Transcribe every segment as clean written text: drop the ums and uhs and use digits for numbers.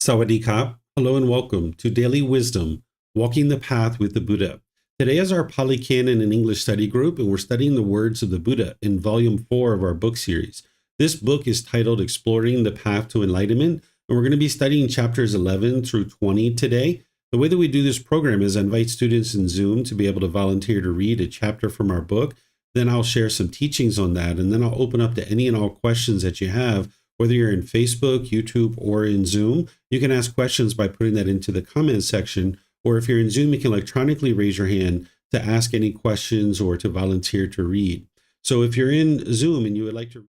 Sawadee Hello and welcome to Daily Wisdom, Walking the Path with the Buddha. Today is our Pali Canon and English study group, and we're studying the words of the Buddha in volume 4 of our book series. This book is titled Exploring the Path to Enlightenment, and we're going to be studying chapters 11 through 20 today. The way that we do this program is I invite students in Zoom to be able to volunteer to read a chapter from our book. Then I'll share some teachings on that, and then I'll open up to any and all questions that you have, whether you're in Facebook, YouTube, or in Zoom. You can ask questions by putting that into the comments section, or if you're in Zoom, you can electronically raise your hand to ask any questions or to volunteer to read. So if you're in Zoom and you would like to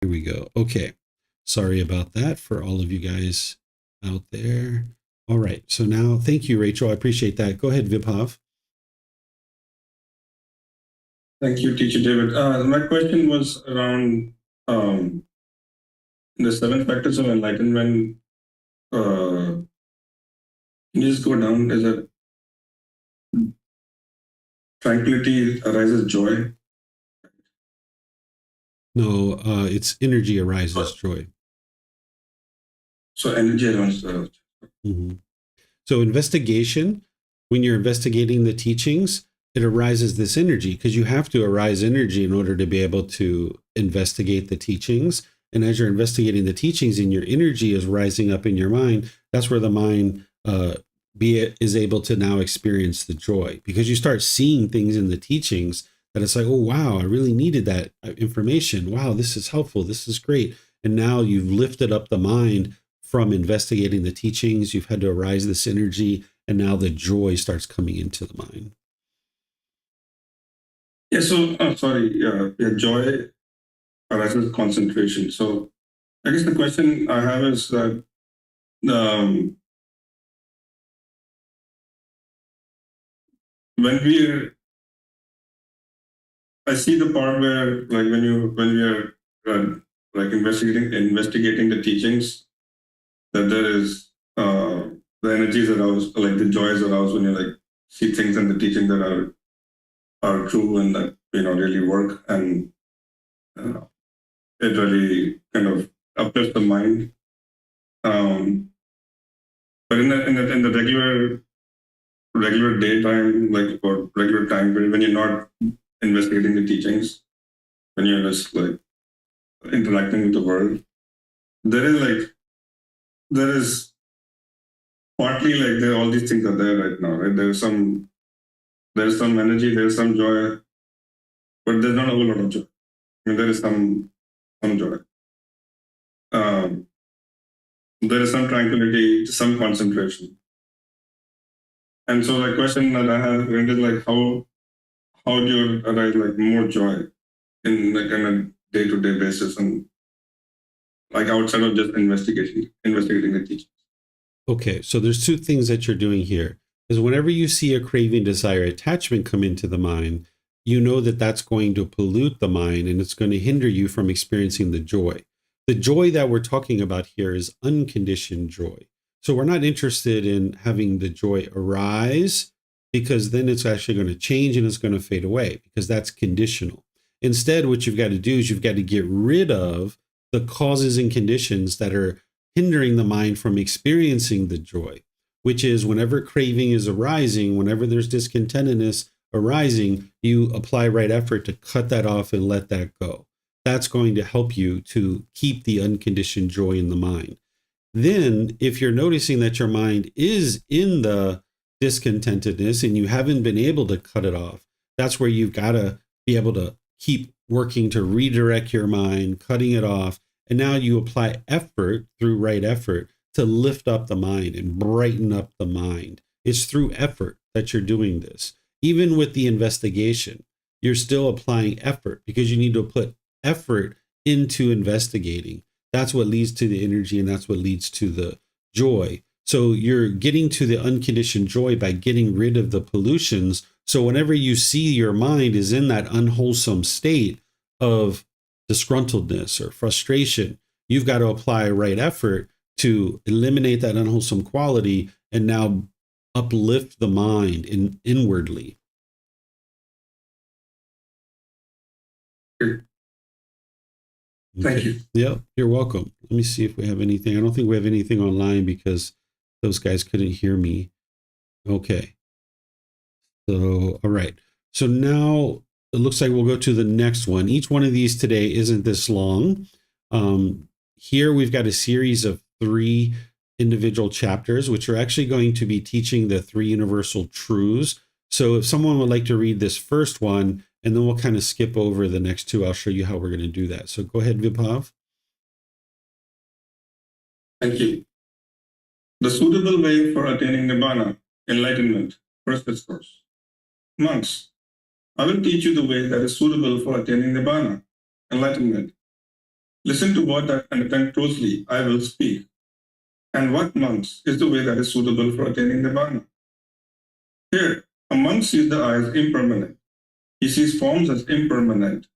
Here we go. Okay. Sorry about that for all of you guys out there. All right. So now, thank you, Rachel. I appreciate that. Go ahead, Vibhav. Thank you, Teacher David. My question was around the 7 factors of enlightenment. Can you just go down? Is it tranquility arises joy? No, it's energy arises joy. So energy arises. Mm-hmm. So investigation, when you're investigating the teachings, it arises this energy because you have to arise energy in order to be able to investigate the teachings. And as you're investigating the teachings and your energy is rising up in your mind, that's where the mind is able to now experience the joy, because you start seeing things in the teachings that it's like, oh, wow, I really needed that information. Wow, this is helpful. This is great. And now you've lifted up the mind from investigating the teachings. You've had to arise this energy, and now the joy starts coming into the mind. Yeah, so, joy arises concentration. So I guess the question I have is that I see the part where, like, when we are like investigating the teachings, that there is the energies aroused, like the joy is aroused when you like see things in the teaching that are true and that really work, and it really kind of uplifts the mind. But in the regular daytime, like, or regular time period, when you're not investigating the teachings, when you're just like interacting with the world, there is partly like all these things are there right now, right? There's some energy, there's some joy, but there's not a whole lot of joy. I mean, there is some joy. There is some tranquility, some concentration. And so the question that I have is like, how do you arise like more joy in like on a day-to-day basis, and like outside of just investigating the teaching? Okay, so there's two things that you're doing here. Is whenever you see a craving, desire, attachment come into the mind, you know that that's going to pollute the mind and it's going to hinder you from experiencing the joy. The joy that we're talking about here is unconditioned joy. So we're not interested in having the joy arise, because then it's actually going to change and it's going to fade away, because that's conditional. Instead, what you've got to do is you've got to get rid of the causes and conditions that are hindering the mind from experiencing the joy, which is whenever craving is arising, whenever there's discontentedness arising, you apply right effort to cut that off and let that go. That's going to help you to keep the unconditioned joy in the mind. Then, if you're noticing that your mind is in the discontentedness and you haven't been able to cut it off, that's where you've got to be able to keep working to redirect your mind, cutting it off. And now you apply effort through right effort to lift up the mind and brighten up the mind. It's through effort that you're doing this. Even with the investigation, you're still applying effort, because you need to put effort into investigating. That's what leads to the energy, and that's what leads to the joy. So you're getting to the unconditioned joy by getting rid of the pollutions. So whenever you see your mind is in that unwholesome state of disgruntledness or frustration, you've got to apply right effort to eliminate that unwholesome quality and now uplift the mind inwardly. Thank you. Yeah, you're welcome. Let me see if we have anything. I don't think we have anything online because those guys couldn't hear me. Okay. So, all right. So now it looks like we'll go to the next one. Each one of these today isn't this long. Here we've got a series of 3 individual chapters, which are actually going to be teaching the 3 universal truths. So if someone would like to read this first one, and then we'll kind of skip over the next 2, I'll show you how we're going to do that. So go ahead, Vibhav. Thank you. The suitable way for attaining Nibbana, enlightenment, first discourse. Monks, I will teach you the way that is suitable for attaining Nibbana, enlightenment. Listen to what and attend closely, I will speak. And what monks is the way that is suitable for attaining Nibbana? Here, a monk sees the eye as impermanent. He sees forms as impermanent.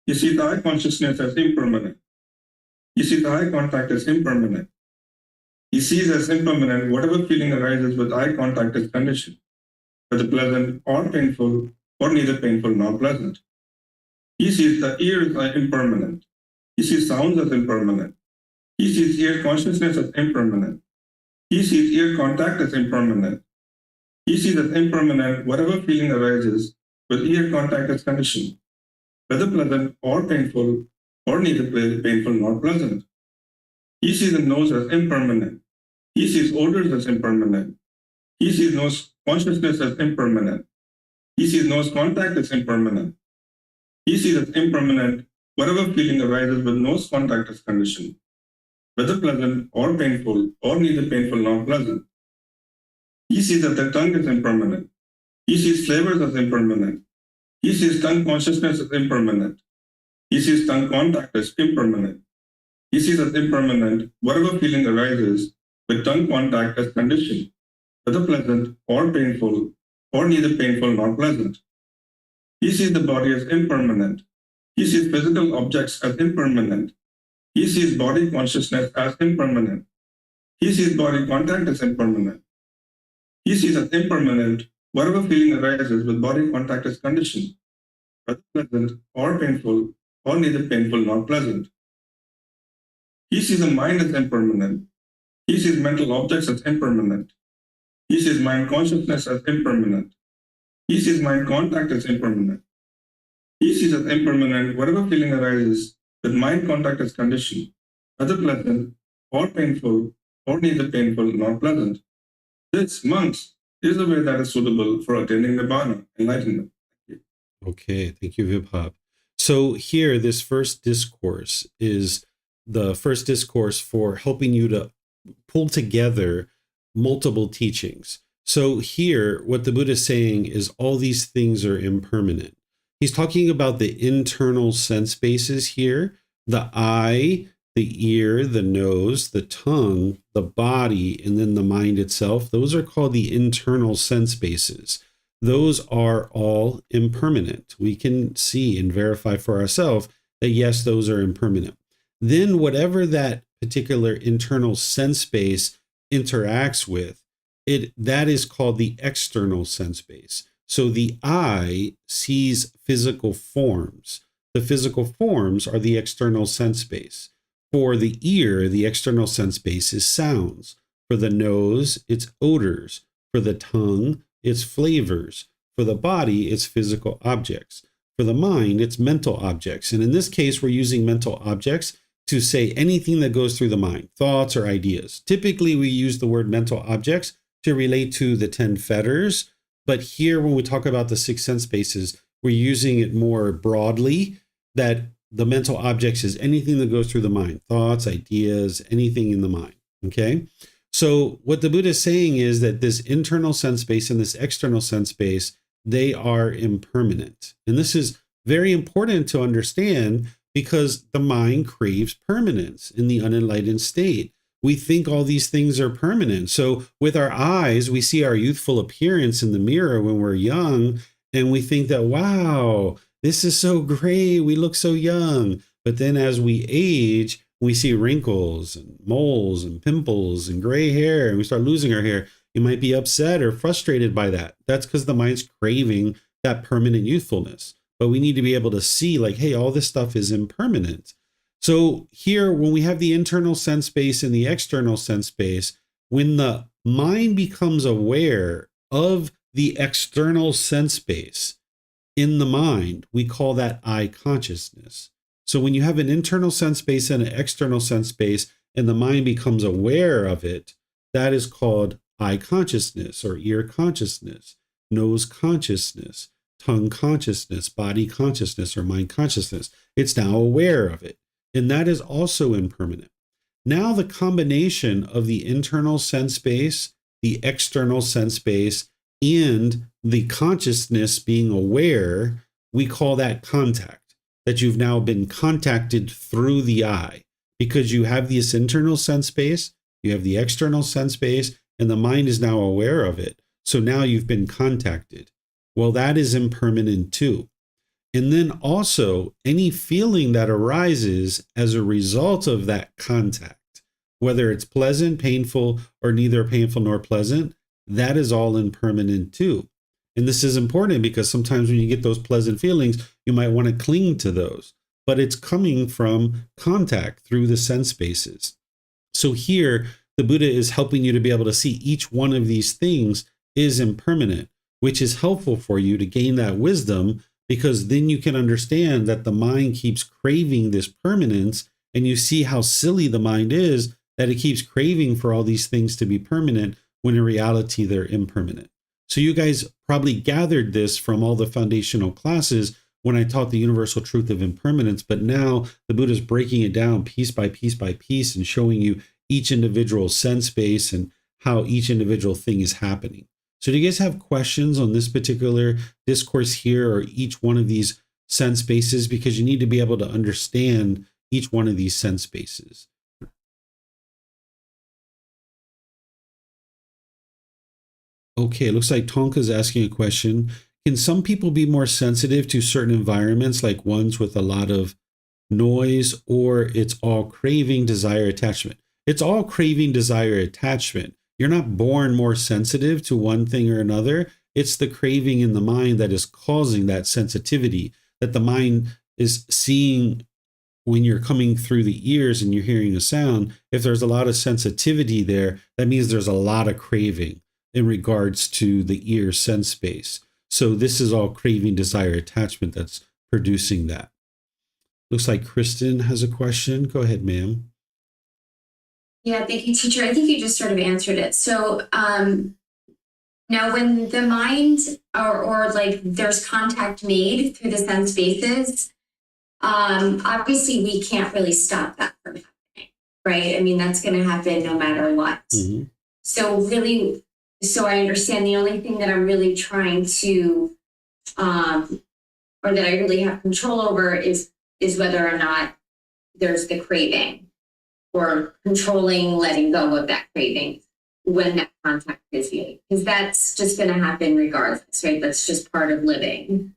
He sees eye consciousness as impermanent. He sees eye contact as impermanent. He sees as impermanent whatever feeling arises with eye contact as conditioned, whether pleasant or painful, or neither painful nor pleasant. He sees the ears as impermanent. He sees sounds as impermanent. He sees ear consciousness as impermanent. He sees ear contact as impermanent. He sees as impermanent whatever feeling arises with ear contact as conditioned, whether pleasant or painful, or neither painful nor pleasant. He sees the nose as impermanent. He sees odors as impermanent. He sees nose consciousness as impermanent. He sees nose contact as impermanent. He sees as impermanent whatever feeling arises with nose contact as conditioned, whether pleasant or painful, or neither painful nor pleasant. He sees that the tongue is impermanent. He sees flavors as impermanent. He sees tongue consciousness as impermanent. He sees tongue contact as impermanent. He sees as impermanent whatever feeling arises with tongue contact as conditioned, whether pleasant or painful, or neither painful nor pleasant. He sees the body as impermanent. He sees physical objects as impermanent. He sees body consciousness as impermanent. He sees body contact as impermanent. He sees as impermanent whatever feeling arises with body contact as conditioned, whether pleasant or painful, or neither painful nor pleasant. He sees the mind as impermanent. He sees mental objects as impermanent. He sees mind consciousness as impermanent. He sees mind contact as impermanent. He sees as impermanent whatever feeling arises with mind contact as conditioned, whether pleasant or painful, or neither painful nor pleasant. This, monks, is the way that is suitable for attaining Nibbana, enlightenment. Okay, thank you, Vibhav. So here, this first discourse is the first discourse for helping you to pull together multiple teachings. So here, what the Buddha is saying is all these things are impermanent. He's talking about the internal sense bases here, the eye, the ear, the nose, the tongue, the body, and then the mind itself. Those are called the internal sense bases. Those are all impermanent. We can see and verify for ourselves that yes, those are impermanent. Then whatever that particular internal sense base interacts with, that is called the external sense base. So the eye sees physical forms. The physical forms are the external sense base. For the ear, the external sense base is sounds. For the nose, it's odors. For the tongue, it's flavors. For the body, it's physical objects. For the mind, it's mental objects. And in this case, we're using mental objects to say anything that goes through the mind, thoughts or ideas. Typically, we use the word mental objects to relate to the 10 fetters. But here, when we talk about the 6 sense bases, we're using it more broadly, that the mental objects is anything that goes through the mind, thoughts, ideas, anything in the mind. Okay? So what the Buddha is saying is that this internal sense base and this external sense base, they are impermanent. And this is very important to understand because the mind craves permanence in the unenlightened state. We think all these things are permanent. So with our eyes, we see our youthful appearance in the mirror when we're young, and we think that, wow, this is so great. We look so young. But then as we age, we see wrinkles and moles and pimples and gray hair, and we start losing our hair. You might be upset or frustrated by that. That's because the mind's craving that permanent youthfulness. But we need to be able to see like, hey, all this stuff is impermanent. So here, when we have the internal sense base and the external sense base, when the mind becomes aware of the external sense base in the mind, we call that eye consciousness. So when you have an internal sense base and an external sense base, and the mind becomes aware of it, that is called eye consciousness or ear consciousness, nose consciousness, tongue consciousness, body consciousness, or mind consciousness. It's now aware of it. And that is also impermanent. Now the combination of the internal sense base, the external sense base, and the consciousness being aware, we call that contact. that you've now been contacted through the eye, because you have this internal sense base, you have the external sense base, and the mind is now aware of it. So now you've been contacted. Well, that is impermanent too. And then also any feeling that arises as a result of that contact, whether it's pleasant, painful, or neither painful nor pleasant, that is all impermanent too. And this is important because sometimes when you get those pleasant feelings, you might want to cling to those, but it's coming from contact through the sense bases. So here, the Buddha is helping you to be able to see each one of these things is impermanent, which is helpful for you to gain that wisdom, because then you can understand that the mind keeps craving this permanence, and you see how silly the mind is that it keeps craving for all these things to be permanent when in reality they're impermanent. So you guys probably gathered this from all the foundational classes when I taught the universal truth of impermanence, but now the Buddha is breaking it down piece by piece by piece and showing you each individual sense base and how each individual thing is happening. So do you guys have questions on this particular discourse here or each one of these sense bases? Because you need to be able to understand each one of these sense bases. Okay, it looks like Tonka's asking a question. Can some people be more sensitive to certain environments, like ones with a lot of noise, or it's all craving, desire, attachment? It's all craving, desire, attachment. You're not born more sensitive to one thing or another. It's the craving in the mind that is causing that sensitivity, that the mind is seeing when you're coming through the ears and you're hearing a sound. If there's a lot of sensitivity there, that means there's a lot of craving in regards to the ear sense space. So this is all craving, desire, attachment that's producing that. Looks like Kristen has a question. Go ahead, ma'am. Yeah, thank you, teacher. I think you just sort of answered it. So now when the mind or like there's contact made through the sense bases, obviously we can't really stop that from happening, right? I mean, that's going to happen no matter what. Mm-hmm. So really, so I understand the only thing that I'm really trying to, or that I really have control over is whether or not there's the craving, or controlling, letting go of that craving when that contact is made. Because that's just going to happen regardless, right? That's just part of living.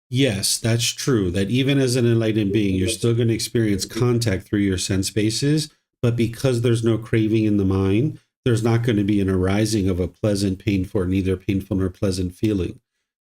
Yes, that's true. That even as an enlightened being, you're still going to experience contact through your sense bases. But because there's no craving in the mind, there's not going to be an arising of a pleasant, painful, or neither painful nor pleasant feeling.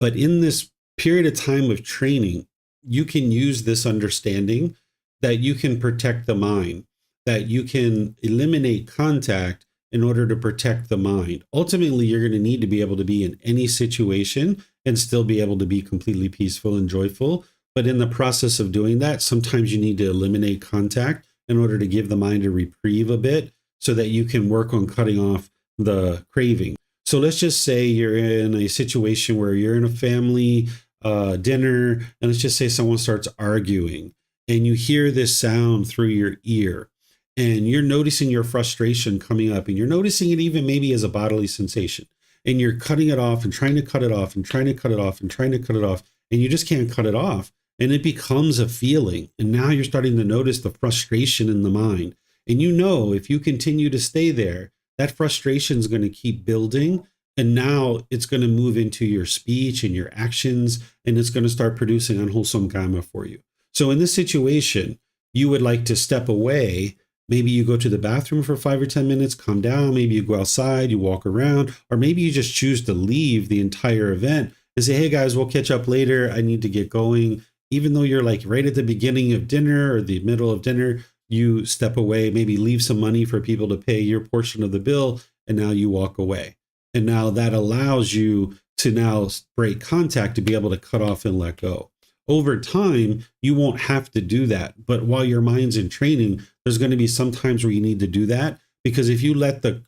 But in this period of time of training, you can use this understanding that you can protect the mind, that you can eliminate contact in order to protect the mind. Ultimately, you're going to need to be able to be in any situation and still be able to be completely peaceful and joyful. But in the process of doing that, sometimes you need to eliminate contact in order to give the mind a reprieve a bit so that you can work on cutting off the craving. So let's just say you're in a situation where you're in a family dinner, and let's just say someone starts arguing and you hear this sound through your ear. And you're noticing your frustration coming up, and you're noticing it even maybe as a bodily sensation. And you're cutting it off and trying to cut it off and trying to cut it off and trying to cut it off. And you just can't cut it off. And it becomes a feeling. And now you're starting to notice the frustration in the mind. And you know, if you continue to stay there, that frustration is going to keep building. And now it's going to move into your speech and your actions. And it's going to start producing unwholesome karma for you. So in this situation, you would like to step away. Maybe you go to the bathroom for 5 or 10 minutes, calm down. Maybe you go outside, you walk around, or maybe you just choose to leave the entire event and say, hey guys, we'll catch up later. I need to get going. Even though you're like right at the beginning of dinner or the middle of dinner, you step away, maybe leave some money for people to pay your portion of the bill, and now you walk away. And now that allows you to now break contact to be able to cut off and let go. Over time, you won't have to do that. But while your mind's in training, there's going to be some times where you need to do that, because if you let the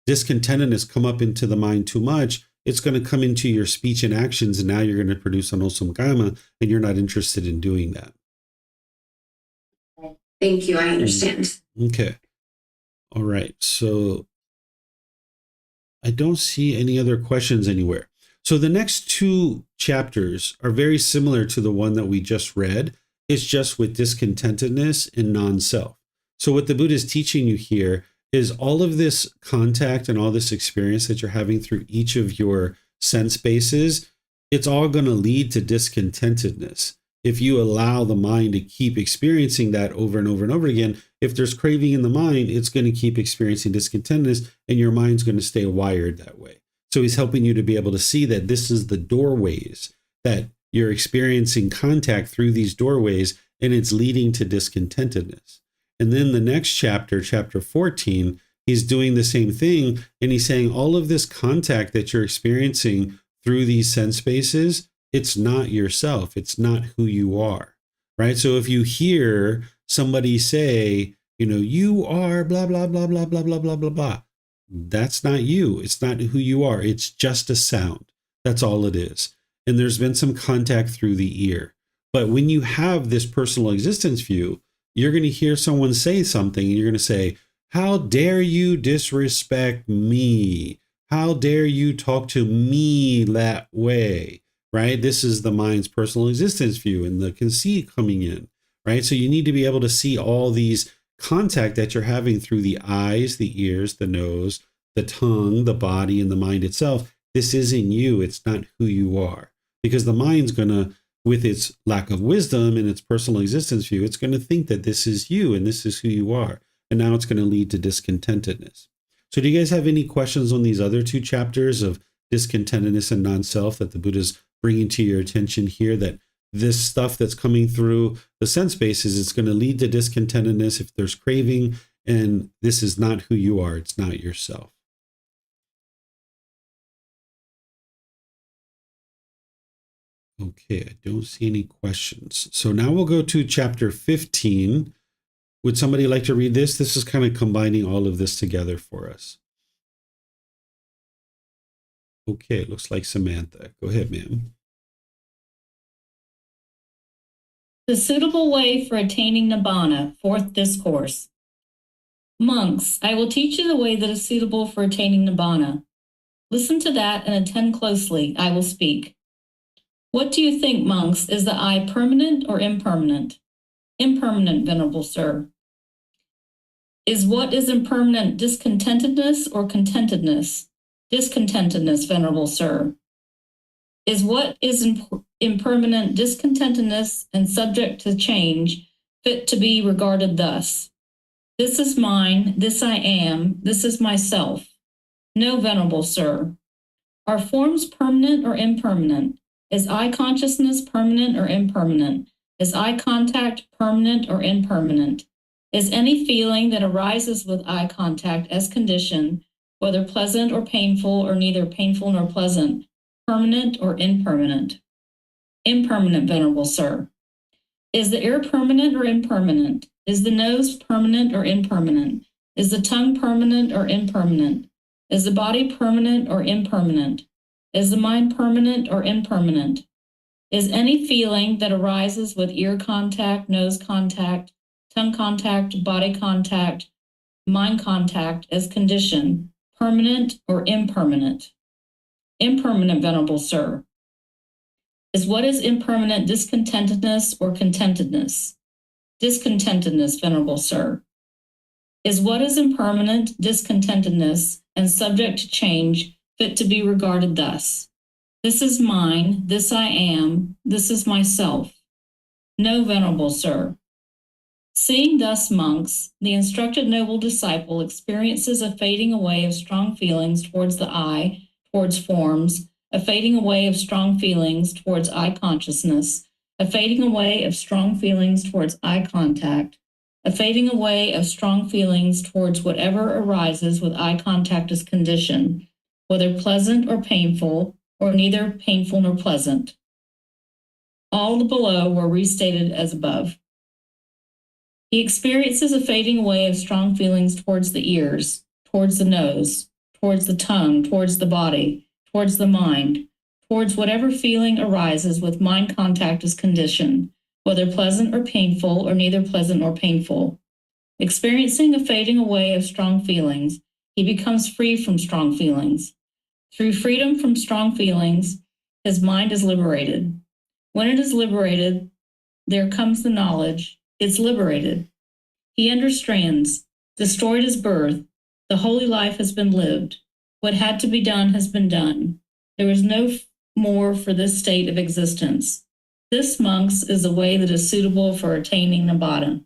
discontentedness come up into the mind too much, it's going to come into your speech and actions, and now you're going to produce unwholesome karma, and you're not interested in doing that. Thank you. I understand. Okay. All right. So I don't see any other questions anywhere. So the next two chapters are very similar to the one that we just read. It's just with discontentedness and non-self. So what the Buddha is teaching you here is all of this contact and all this experience that you're having through each of your sense bases, it's all going to lead to discontentedness. If you allow the mind to keep experiencing that over and over and over again, if there's craving in the mind, it's going to keep experiencing discontentedness, and your mind's going to stay wired that way. So he's helping you to be able to see that this is the doorways, that you're experiencing contact through these doorways, and it's leading to discontentedness. And then the next chapter, chapter 14, he's doing the same thing, and he's saying all of this contact that you're experiencing through these sense spaces, it's not yourself. It's not who you are, right? So if you hear somebody say, you are blah, blah, blah, blah, blah, blah, blah, blah, blah, that's not you. It's not who you are. It's just a sound. That's all it is. And there's been some contact through the ear. But when you have this personal existence view, you're going to hear someone say something, and you're going to say, how dare you disrespect me? How dare you talk to me that way? Right? This is the mind's personal existence view and the conceit coming in, right? So you need to be able to see all these contact that you're having through the eyes, the ears, the nose, the tongue, the body, and the mind itself. This isn't you. It's not who you are. Because the mind's going to, with its lack of wisdom and its personal existence view, it's going to think that this is you and this is who you are. And now it's going to lead to discontentedness. So do you guys have any questions on these other two chapters of discontentedness and non-self that the Buddha's bringing to your attention here, that this stuff that's coming through the sense bases, it's going to lead to discontentedness if there's craving, and this is not who you are. It's not yourself. Okay, I don't see any questions. So now we'll go to chapter 15. Would somebody like to read this? This is kind of combining all of this together for us. Okay, it looks like Samantha. Go ahead, ma'am. The suitable way for attaining Nibbana, fourth discourse. Monks, I will teach you the way that is suitable for attaining Nibbana. Listen to that and attend closely. I will speak. What do you think, monks? Is the I permanent or impermanent? Impermanent, Venerable Sir. Is what is impermanent discontentedness or contentedness? Discontentedness, Venerable Sir. Is what is impermanent discontentedness and subject to change fit to be regarded thus? This is mine, this I am, this is myself. No, Venerable Sir. Are forms permanent or impermanent? Is I consciousness permanent or impermanent? Is I contact permanent or impermanent? Is any feeling that arises with eye contact as condition, whether pleasant or painful or neither painful nor pleasant, permanent or impermanent? Impermanent, Venerable Sir. Is the ear permanent or impermanent? Is the nose permanent or impermanent? Is the tongue permanent or impermanent? Is the body permanent or impermanent? Is the mind permanent or impermanent? Is any feeling that arises with ear contact, nose contact, tongue contact, body contact, mind contact as condition, permanent or impermanent? Impermanent, Venerable Sir. Is what is impermanent discontentedness or contentedness? Discontentedness, Venerable Sir. Is what is impermanent discontentedness and subject to change fit to be regarded thus? This is mine, this I am, this is myself. No, Venerable Sir. Seeing thus, monks, the instructed noble disciple experiences a fading away of strong feelings towards the I, towards forms, a fading away of strong feelings towards eye consciousness, a fading away of strong feelings towards eye contact, a fading away of strong feelings towards whatever arises with eye contact as condition, whether pleasant or painful, or neither painful nor pleasant. All the below were restated as above. He experiences a fading away of strong feelings towards the ears, towards the nose, towards the tongue, towards the body, towards the mind, towards whatever feeling arises with mind contact as condition, whether pleasant or painful, or neither pleasant nor painful. Experiencing a fading away of strong feelings, he becomes free from strong feelings. Through freedom from strong feelings, his mind is liberated. When it is liberated, there comes the knowledge, it's liberated. He understands, destroyed his birth, the holy life has been lived. What had to be done has been done. There is no more for this state of existence. This, monks, is a way that is suitable for attaining Nibbana.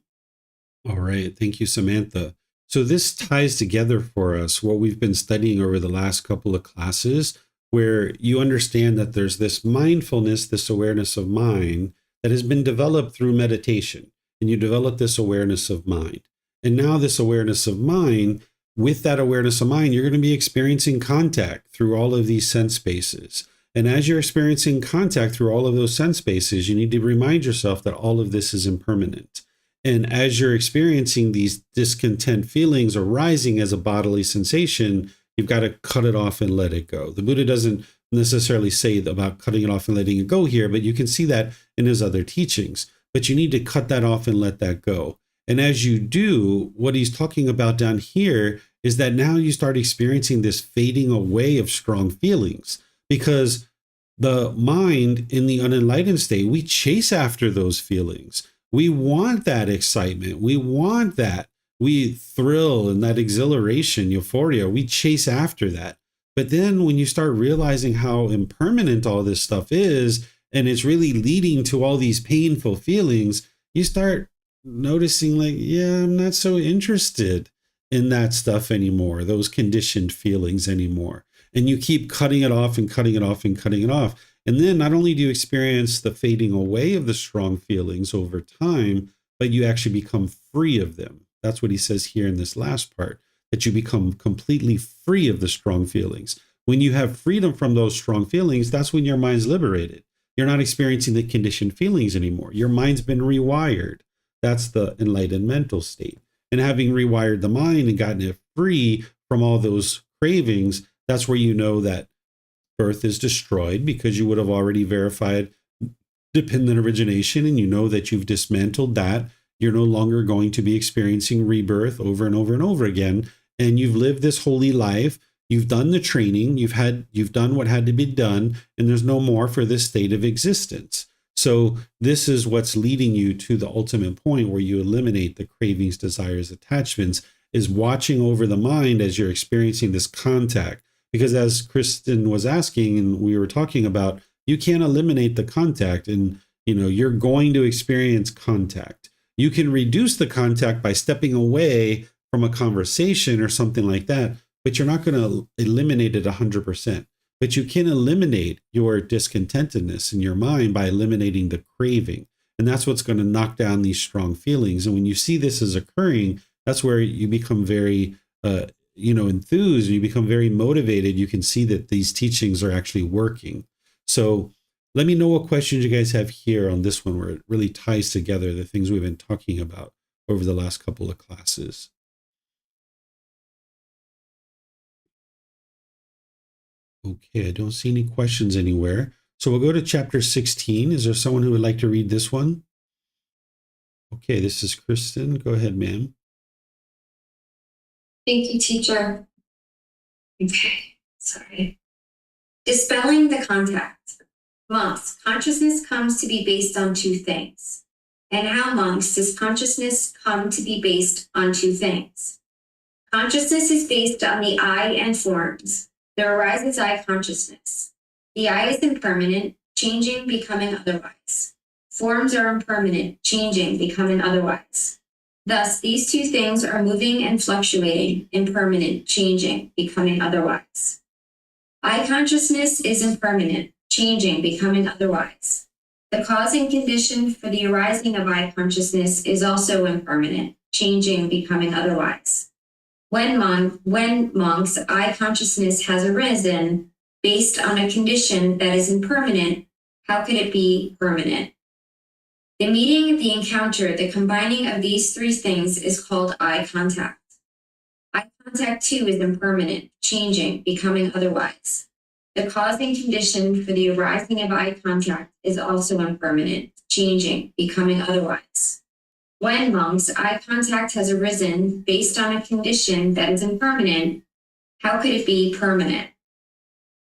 All right. Thank you, Samantha. So this ties together for us what we've been studying over the last couple of classes, where you understand that there's this mindfulness, this awareness of mind that has been developed through meditation. And you develop this awareness of mind. And now this awareness of mind, with that awareness of mind, you're going to be experiencing contact through all of these sense spaces. And as you're experiencing contact through all of those sense spaces, you need to remind yourself that all of this is impermanent. And as you're experiencing these discontent feelings arising as a bodily sensation, you've got to cut it off and let it go. The Buddha doesn't necessarily say about cutting it off and letting it go here, but you can see that in his other teachings. But you need to cut that off and let that go. And as you do, what he's talking about down here is that now you start experiencing this fading away of strong feelings, because the mind in the unenlightened state, we chase after those feelings. We want that excitement. We want that. We thrill and that exhilaration, euphoria. We chase after that. But then when you start realizing how impermanent all this stuff is, and it's really leading to all these painful feelings, you start noticing like, yeah, I'm not so interested in that stuff anymore, those conditioned feelings anymore. And you keep cutting it off and cutting it off and cutting it off. And then not only do you experience the fading away of the strong feelings over time, but you actually become free of them. That's what he says here in this last part, that you become completely free of the strong feelings. When you have freedom from those strong feelings, that's when your mind's liberated. You're not experiencing the conditioned feelings anymore. Your mind's been rewired. That's the enlightened mental state. And having rewired the mind and gotten it free from all those cravings, that's where you know that birth is destroyed, because you would have already verified dependent origination, and you know that you've dismantled that. You're no longer going to be experiencing rebirth over and over and over again. And you've lived this holy life. You've done the training. You've done what had to be done, and there's no more for this state of existence. So this is what's leading you to the ultimate point where you eliminate the cravings, desires, attachments, is watching over the mind as you're experiencing this contact. Because as Kristen was asking and we were talking about, you can't eliminate the contact, and you're going to experience contact. You can reduce the contact by stepping away from a conversation or something like that, but you're not going to eliminate it 100%. But you can eliminate your discontentedness in your mind by eliminating the craving. And that's what's going to knock down these strong feelings. And when you see this as occurring, that's where you become very enthused, and you become very motivated. You can see that these teachings are actually working. So let me know what questions you guys have here on this one, where it really ties together the things we've been talking about over the last couple of classes. Okay, I don't see any questions anywhere. So we'll go to chapter 16. Is there someone who would like to read this one? Okay, this is Kristen. Go ahead, ma'am. Thank you, teacher. Okay, sorry. Dispelling the contact. Monks, consciousness comes to be based on two things. And how, monks, does consciousness come to be based on two things? Consciousness is based on the I and forms. There arises I consciousness. The I is impermanent, changing, becoming otherwise. Forms are impermanent, changing, becoming otherwise. Thus, these two things are moving and fluctuating, impermanent, changing, becoming otherwise. I consciousness is impermanent, changing, becoming otherwise. The causing condition for the arising of I consciousness is also impermanent, changing, becoming otherwise. When monks, I consciousness has arisen based on a condition that is impermanent, how could it be permanent? The meeting, the encounter, the combining of these three things is called eye contact. Eye contact too is impermanent, changing, becoming otherwise. The causing condition for the arising of eye contact is also impermanent, changing, becoming otherwise. When, monks, eye contact has arisen based on a condition that is impermanent, how could it be permanent?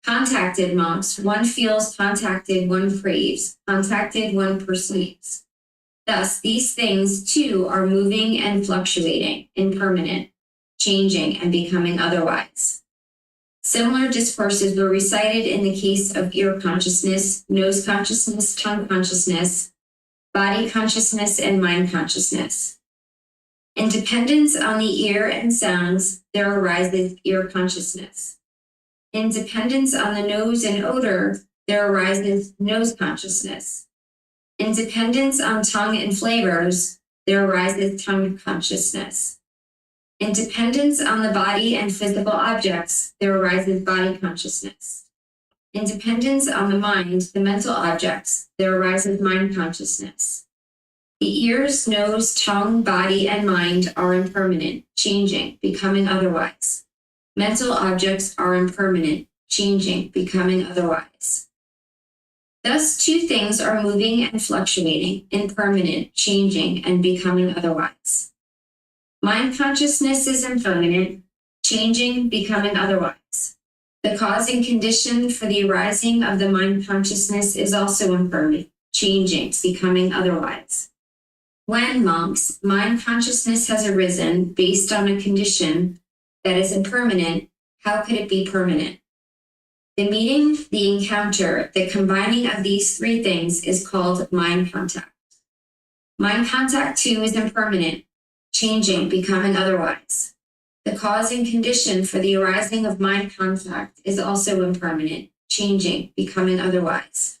Contacted, monks, one feels contacted, one craves, contacted, one perceives. Thus, these things too are moving and fluctuating, impermanent, changing and becoming otherwise. Similar discourses were recited in the case of ear consciousness, nose consciousness, tongue consciousness, body consciousness, and mind consciousness. In dependence on the ear and sounds, there arises ear consciousness. In dependence on the nose and odor, there arises nose consciousness. In dependence on tongue and flavors, there arises tongue consciousness. In dependence on the body and physical objects, there arises body consciousness. In dependence on the mind, the mental objects, there arises mind consciousness. The ears, nose, tongue, body, and mind are impermanent, changing, becoming otherwise. Mental objects are impermanent, changing, becoming otherwise. Thus, two things are moving and fluctuating, impermanent, changing, and becoming otherwise. Mind consciousness is impermanent, changing, becoming otherwise. The cause and condition for the arising of the mind consciousness is also impermanent, changing, becoming otherwise. When, monks, mind consciousness has arisen based on a condition that is impermanent, how could it be permanent? The meeting, the encounter, the combining of these three things is called mind contact. Mind contact, too, is impermanent, changing, becoming otherwise. The cause and condition for the arising of mind contact is also impermanent, changing, becoming otherwise.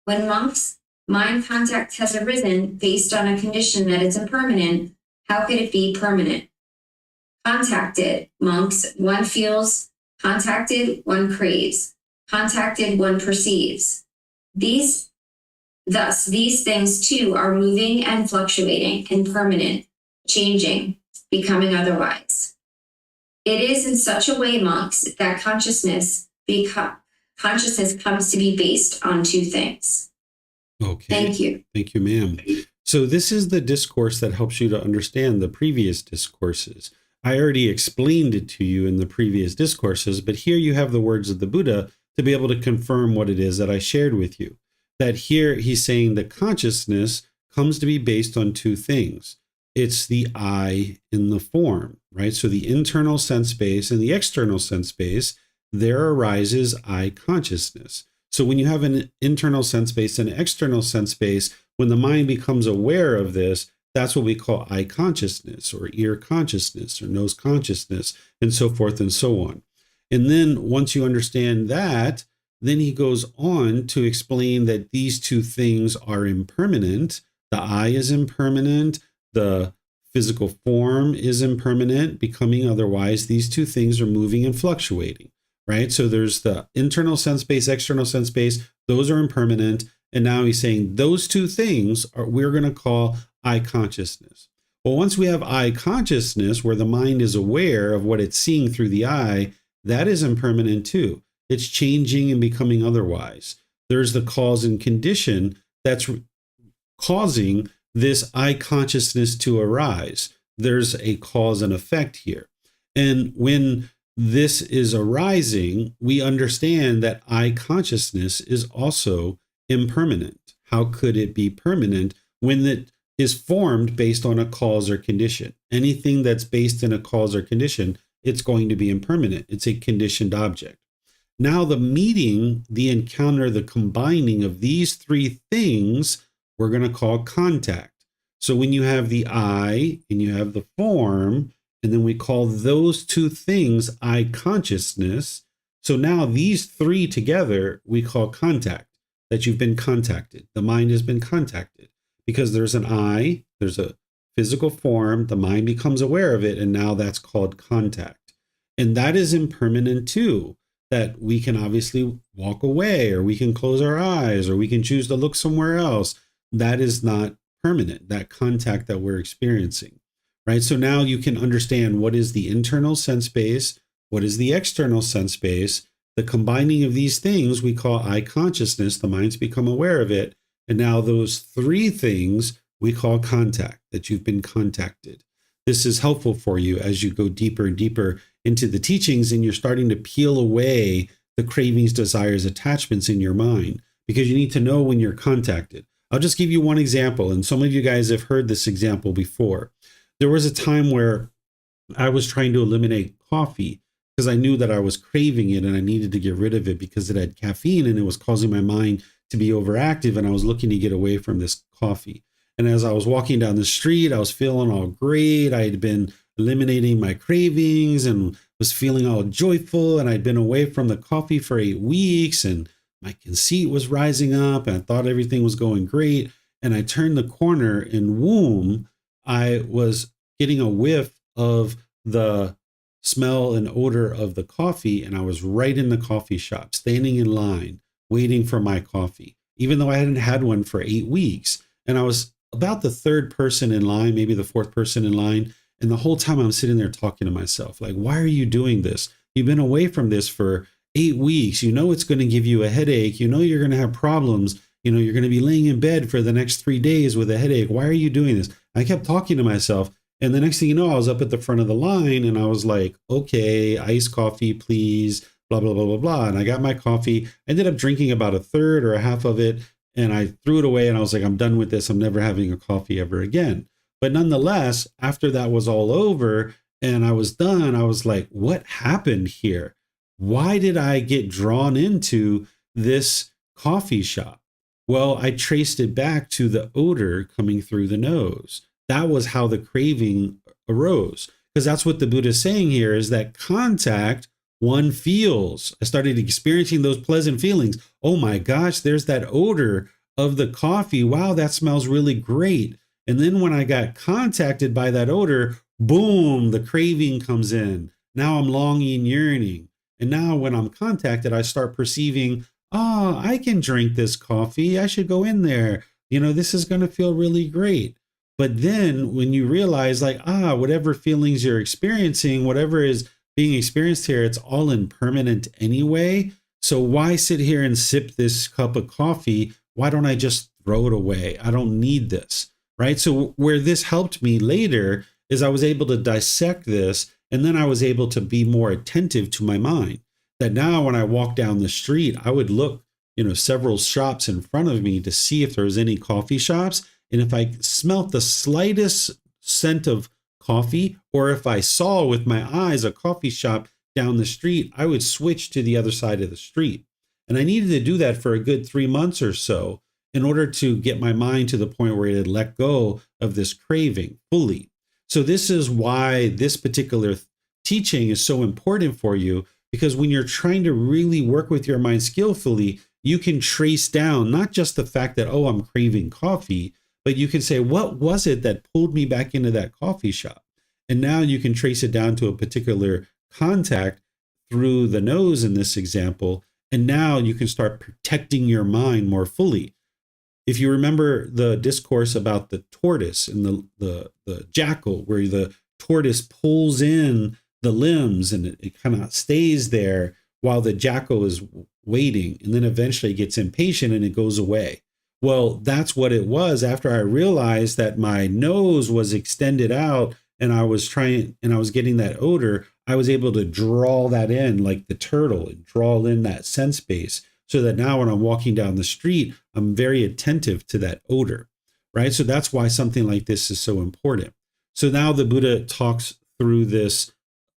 When, monks, mind contact has arisen based on a condition that is impermanent, how could it be permanent? Contacted, monks, one feels, contacted, one craves, contacted, one perceives. Thus, these things too are moving and fluctuating, impermanent, changing, becoming otherwise. It is in such a way, monks, that consciousness comes to be based on two things. Okay. Thank you. Thank you, ma'am. So this is the discourse that helps you to understand the previous discourses. I already explained it to you in the previous discourses, but here you have the words of the Buddha to be able to confirm what it is that I shared with you. That here he's saying that consciousness comes to be based on two things. It's the I in the form, right? So the internal sense space and the external sense space, there arises I consciousness. So when you have an internal sense space and an external sense space, when the mind becomes aware of this, that's what we call eye consciousness or ear consciousness or nose consciousness and so forth and so on. And then once you understand that, then he goes on to explain that these two things are impermanent. The eye is impermanent. The physical form is impermanent, becoming otherwise. These two things are moving and fluctuating, right? So there's the internal sense space, external sense space. Those are impermanent. And now he's saying those two things we're going to call eye consciousness. Well, once we have eye consciousness, where the mind is aware of what it's seeing through the eye, that is impermanent too. It's changing and becoming otherwise. There's the cause and condition that's causing this eye consciousness to arise. There's a cause and effect here. And when this is arising, we understand that eye consciousness is also impermanent. How could it be permanent when it is formed based on a cause or condition? Anything that's based in a cause or condition, it's going to be impermanent. It's a conditioned object. Now the meeting, the encounter, the combining of these three things, we're going to call contact. So when you have the eye and you have the form, and then we call those two things eye consciousness. So now these three together, we call contact, that you've been contacted. The mind has been contacted because there's an eye, there's a physical form, the mind becomes aware of it, and now that's called contact. And that is impermanent too, that we can obviously walk away, or we can close our eyes, or we can choose to look somewhere else. That is not permanent, that contact that we're experiencing, right? So now you can understand what is the internal sense space, what is the external sense space. The combining of these things we call eye consciousness. The mind's become aware of it. And now those three things we call contact, that you've been contacted. This is helpful for you as you go deeper and deeper into the teachings, and you're starting to peel away the cravings, desires, attachments in your mind, because you need to know when you're contacted. I'll just give you one example. And some of you guys have heard this example before. There was a time where I was trying to eliminate coffee because I knew that I was craving it and I needed to get rid of it because it had caffeine and it was causing my mind to be overactive. And I was looking to get away from this coffee. And as I was walking down the street, I was feeling all great. I had been eliminating my cravings and was feeling all joyful. And I'd been away from the coffee for 8 weeks and my conceit was rising up and I thought everything was going great. And I turned the corner and whoom, I was getting a whiff of the smell and odor of the coffee. And I was right in the coffee shop, standing in line, waiting for my coffee, even though I hadn't had one for 8 weeks. And I was about the third person in line, maybe the fourth person in line. And the whole time I'm sitting there talking to myself, like, why are you doing this? You've been away from this for 8 weeks. You know, it's going to give you a headache. You know, you're going to have problems. You know, you're going to be laying in bed for the next 3 days with a headache. Why are you doing this? I kept talking to myself. And the next thing you know, I was up at the front of the line and I was like, okay, iced coffee, please, blah, blah, blah, blah, blah. And I got my coffee. I ended up drinking about a third or a half of it. And I threw it away and I was like, I'm done with this. I'm never having a coffee ever again. But nonetheless, after that was all over and I was done, I was like, what happened here? Why did I get drawn into this coffee shop? Well, I traced it back to the odor coming through the nose. That was how the craving arose. Because that's what the Buddha is saying here is that contact one feels. I started experiencing those pleasant feelings. Oh my gosh, there's that odor of the coffee. Wow, that smells really great. And then when I got contacted by that odor, boom, the craving comes in. Now I'm longing, yearning. And now when I'm contacted, I start perceiving, oh, I can drink this coffee. I should go in there. You know, this is going to feel really great. But then when you realize like, whatever feelings you're experiencing, whatever is being experienced here, it's all impermanent anyway. So why sit here and sip this cup of coffee? Why don't I just throw it away? I don't need this, right? So where this helped me later is I was able to dissect this, and then I was able to be more attentive to my mind. That now when I walk down the street, I would look, several shops in front of me to see if there was any coffee shops. And if I smelt the slightest scent of coffee, or if I saw with my eyes a coffee shop down the street, I would switch to the other side of the street. And I needed to do that for a good 3 months or so in order to get my mind to the point where it had let go of this craving fully. So this is why this particular teaching is so important for you, because when you're trying to really work with your mind skillfully, you can trace down not just the fact that, oh, I'm craving coffee, but you can say, what was it that pulled me back into that coffee shop? And now you can trace it down to a particular contact through the nose in this example. And now you can start protecting your mind more fully. If you remember the discourse about the tortoise and the jackal, where the tortoise pulls in the limbs and it kind of stays there while the jackal is waiting, and then eventually gets impatient and it goes away. Well, that's what it was after I realized that my nose was extended out and I was getting that odor. I was able to draw that in like the turtle and draw in that sense base, so that now when I'm walking down the street, I'm very attentive to that odor, right? So that's why something like this is so important. So now the Buddha talks through this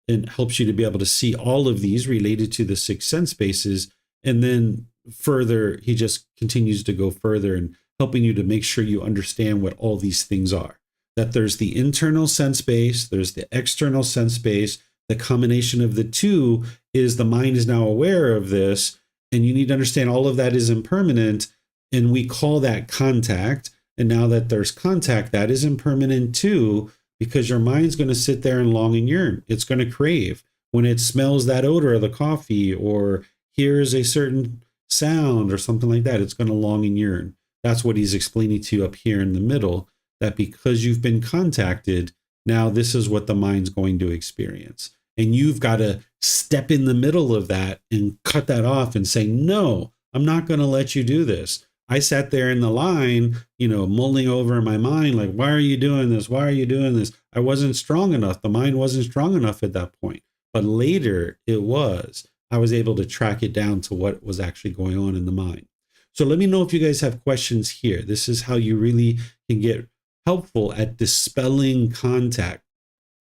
and helps you to be able to see all of these related to the 6 sense bases. And then further, he just continues to go further and helping you to make sure you understand what all these things are. That there's the internal sense base, there's the external sense base. The combination of the two is the mind is now aware of this, and you need to understand all of that is impermanent, and we call that contact. And now that there's contact, that is impermanent too, because your mind's going to sit there and long and yearn. It's going to crave when it smells that odor of the coffee or hears a certain sound or something like that. It's going to long and yearn. That's what he's explaining to you up here in the middle, that because you've been contacted, now this is what the mind's going to experience. And you've got to step in the middle of that and cut that off and say, no, I'm not going to let you do this. I sat there in the line, mulling over in my mind, like, why are you doing this? Why are you doing this? I wasn't strong enough. The mind wasn't strong enough at that point. But later it was. I was able to track it down to what was actually going on in the mind. So let me know if you guys have questions here. This is how you really can get helpful at dispelling contact,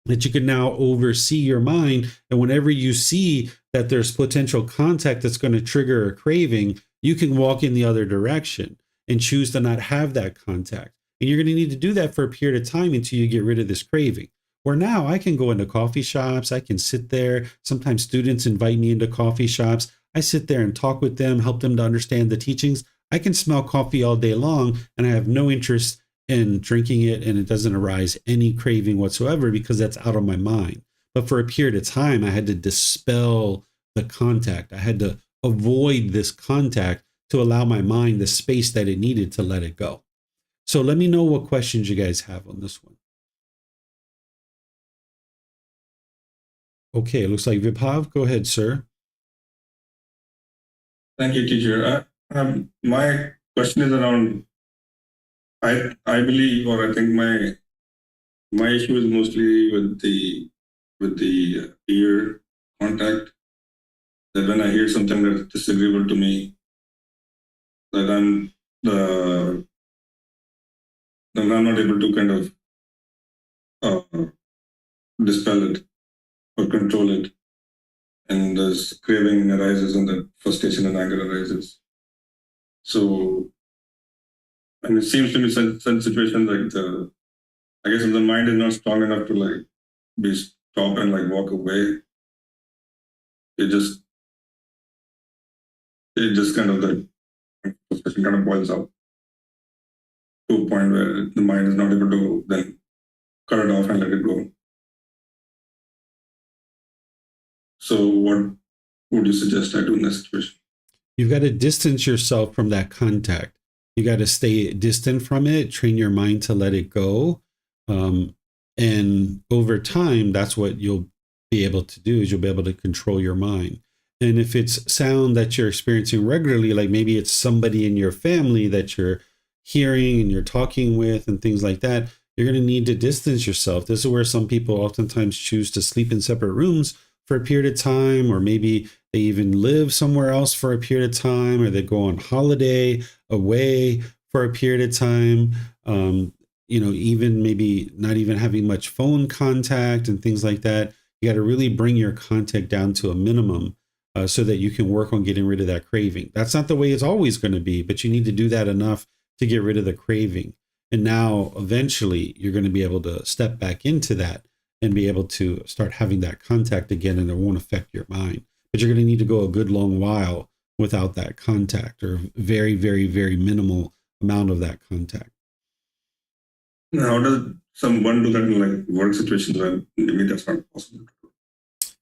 that you can now oversee your mind. And whenever you see that there's potential contact that's going to trigger a craving, you can walk in the other direction and choose to not have that contact. And you're going to need to do that for a period of time until you get rid of this craving. Where now I can go into coffee shops, I can sit there. Sometimes students invite me into coffee shops. I sit there and talk with them, help them to understand the teachings. I can smell coffee all day long, and I have no interest in drinking it, and it doesn't arise any craving whatsoever because that's out of my mind. But for a period of time, I had to dispel the contact. I had to avoid this contact to allow my mind the space that it needed to let it go. So let me know what questions you guys have on this one. Okay, it looks like Vibhav. Go ahead, sir. Thank you, teacher. My question is around, I believe, or I think my issue is mostly with the ear contact. That when I hear something that's disagreeable to me, that I'm not able to kind of dispel it or control it, and this craving arises, and that frustration and anger arises. So, and it seems to me such situations like I guess if the mind is not strong enough to like be stop and like walk away, it just kind of the frustration kind of boils up to a point where the mind is not able to then cut it off and let it go. So what would you suggest I do in that situation? You've got to distance yourself from that contact. You got to stay distant from it, train your mind to let it go. And over time, that's what you'll be able to do, is you'll be able to control your mind. And if it's sound that you're experiencing regularly, like maybe it's somebody in your family that you're hearing and you're talking with and things like that, you're going to need to distance yourself. This is where some people oftentimes choose to sleep in separate rooms for a period of time, or maybe they even live somewhere else for a period of time, or they go on holiday away for a period of time. Even maybe not even having much phone contact and things like that. You got to really bring your contact down to a minimum so that you can work on getting rid of that craving. That's not the way it's always going to be, but you need to do that enough to get rid of the craving. And now eventually you're going to be able to step back into that and be able to start having that contact again, and it won't affect your mind. But you're going to need to go a good long while without that contact, or very, very, very minimal amount of that contact. Now, how does someone do that in like work situations where maybe that's not possible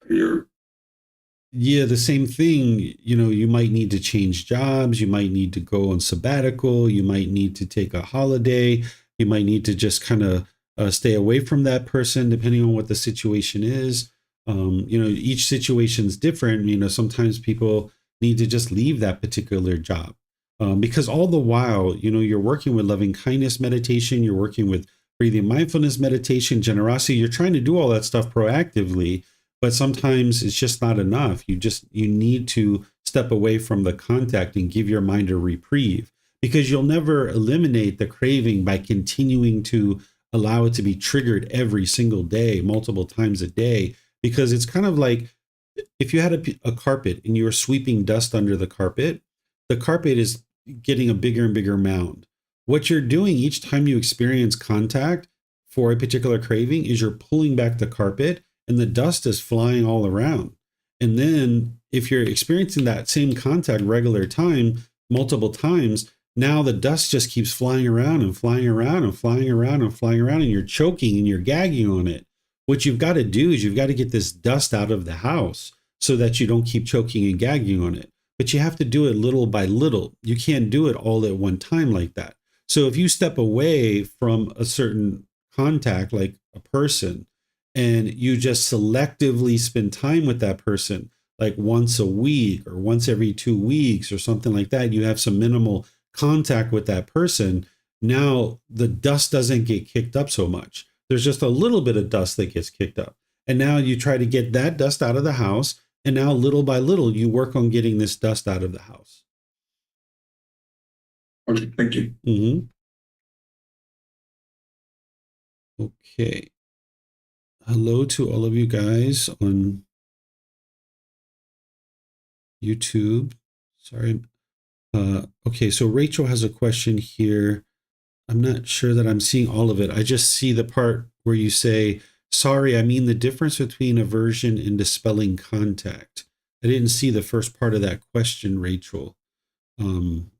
here? Yeah, the same thing. You might need to change jobs. You might need to go on sabbatical. You might need to take a holiday. You might need to just kind of stay away from that person, depending on what the situation is. Each situation's different. Sometimes people need to just leave that particular job. Because all the while, you're working with loving kindness meditation, you're working with breathing mindfulness meditation, generosity, you're trying to do all that stuff proactively, but sometimes it's just not enough. You need to step away from the contact and give your mind a reprieve, because you'll never eliminate the craving by continuing to allow it to be triggered every single day, multiple times a day, because it's kind of like if you had a carpet and you were sweeping dust under the carpet is getting a bigger and bigger mound. What you're doing each time you experience contact for a particular craving is you're pulling back the carpet, and the dust is flying all around. And then if you're experiencing that same contact regular time, multiple times, now the dust just keeps flying around and flying around and flying around and flying around, and you're choking and you're gagging on it. What you've got to do is you've got to get this dust out of the house so that you don't keep choking and gagging on it. But you have to do it little by little. You can't do it all at one time like that. So if you step away from a certain contact, like a person, and you just selectively spend time with that person, like once a week or once every 2 weeks or something like that, you have some minimal contact with that person. Now the dust doesn't get kicked up so much. There's just a little bit of dust that gets kicked up. And now you try to get that dust out of the house. And now little by little, you work on getting this dust out of the house. Okay, thank you. Mm-hmm. Okay. Hello to all of you guys on YouTube. Sorry. Okay, so Rachel has a question here. I'm not sure that I'm seeing all of it. I just see the part where you say, sorry, I mean the difference between aversion and dispelling contact. I didn't see the first part of that question, Rachel. And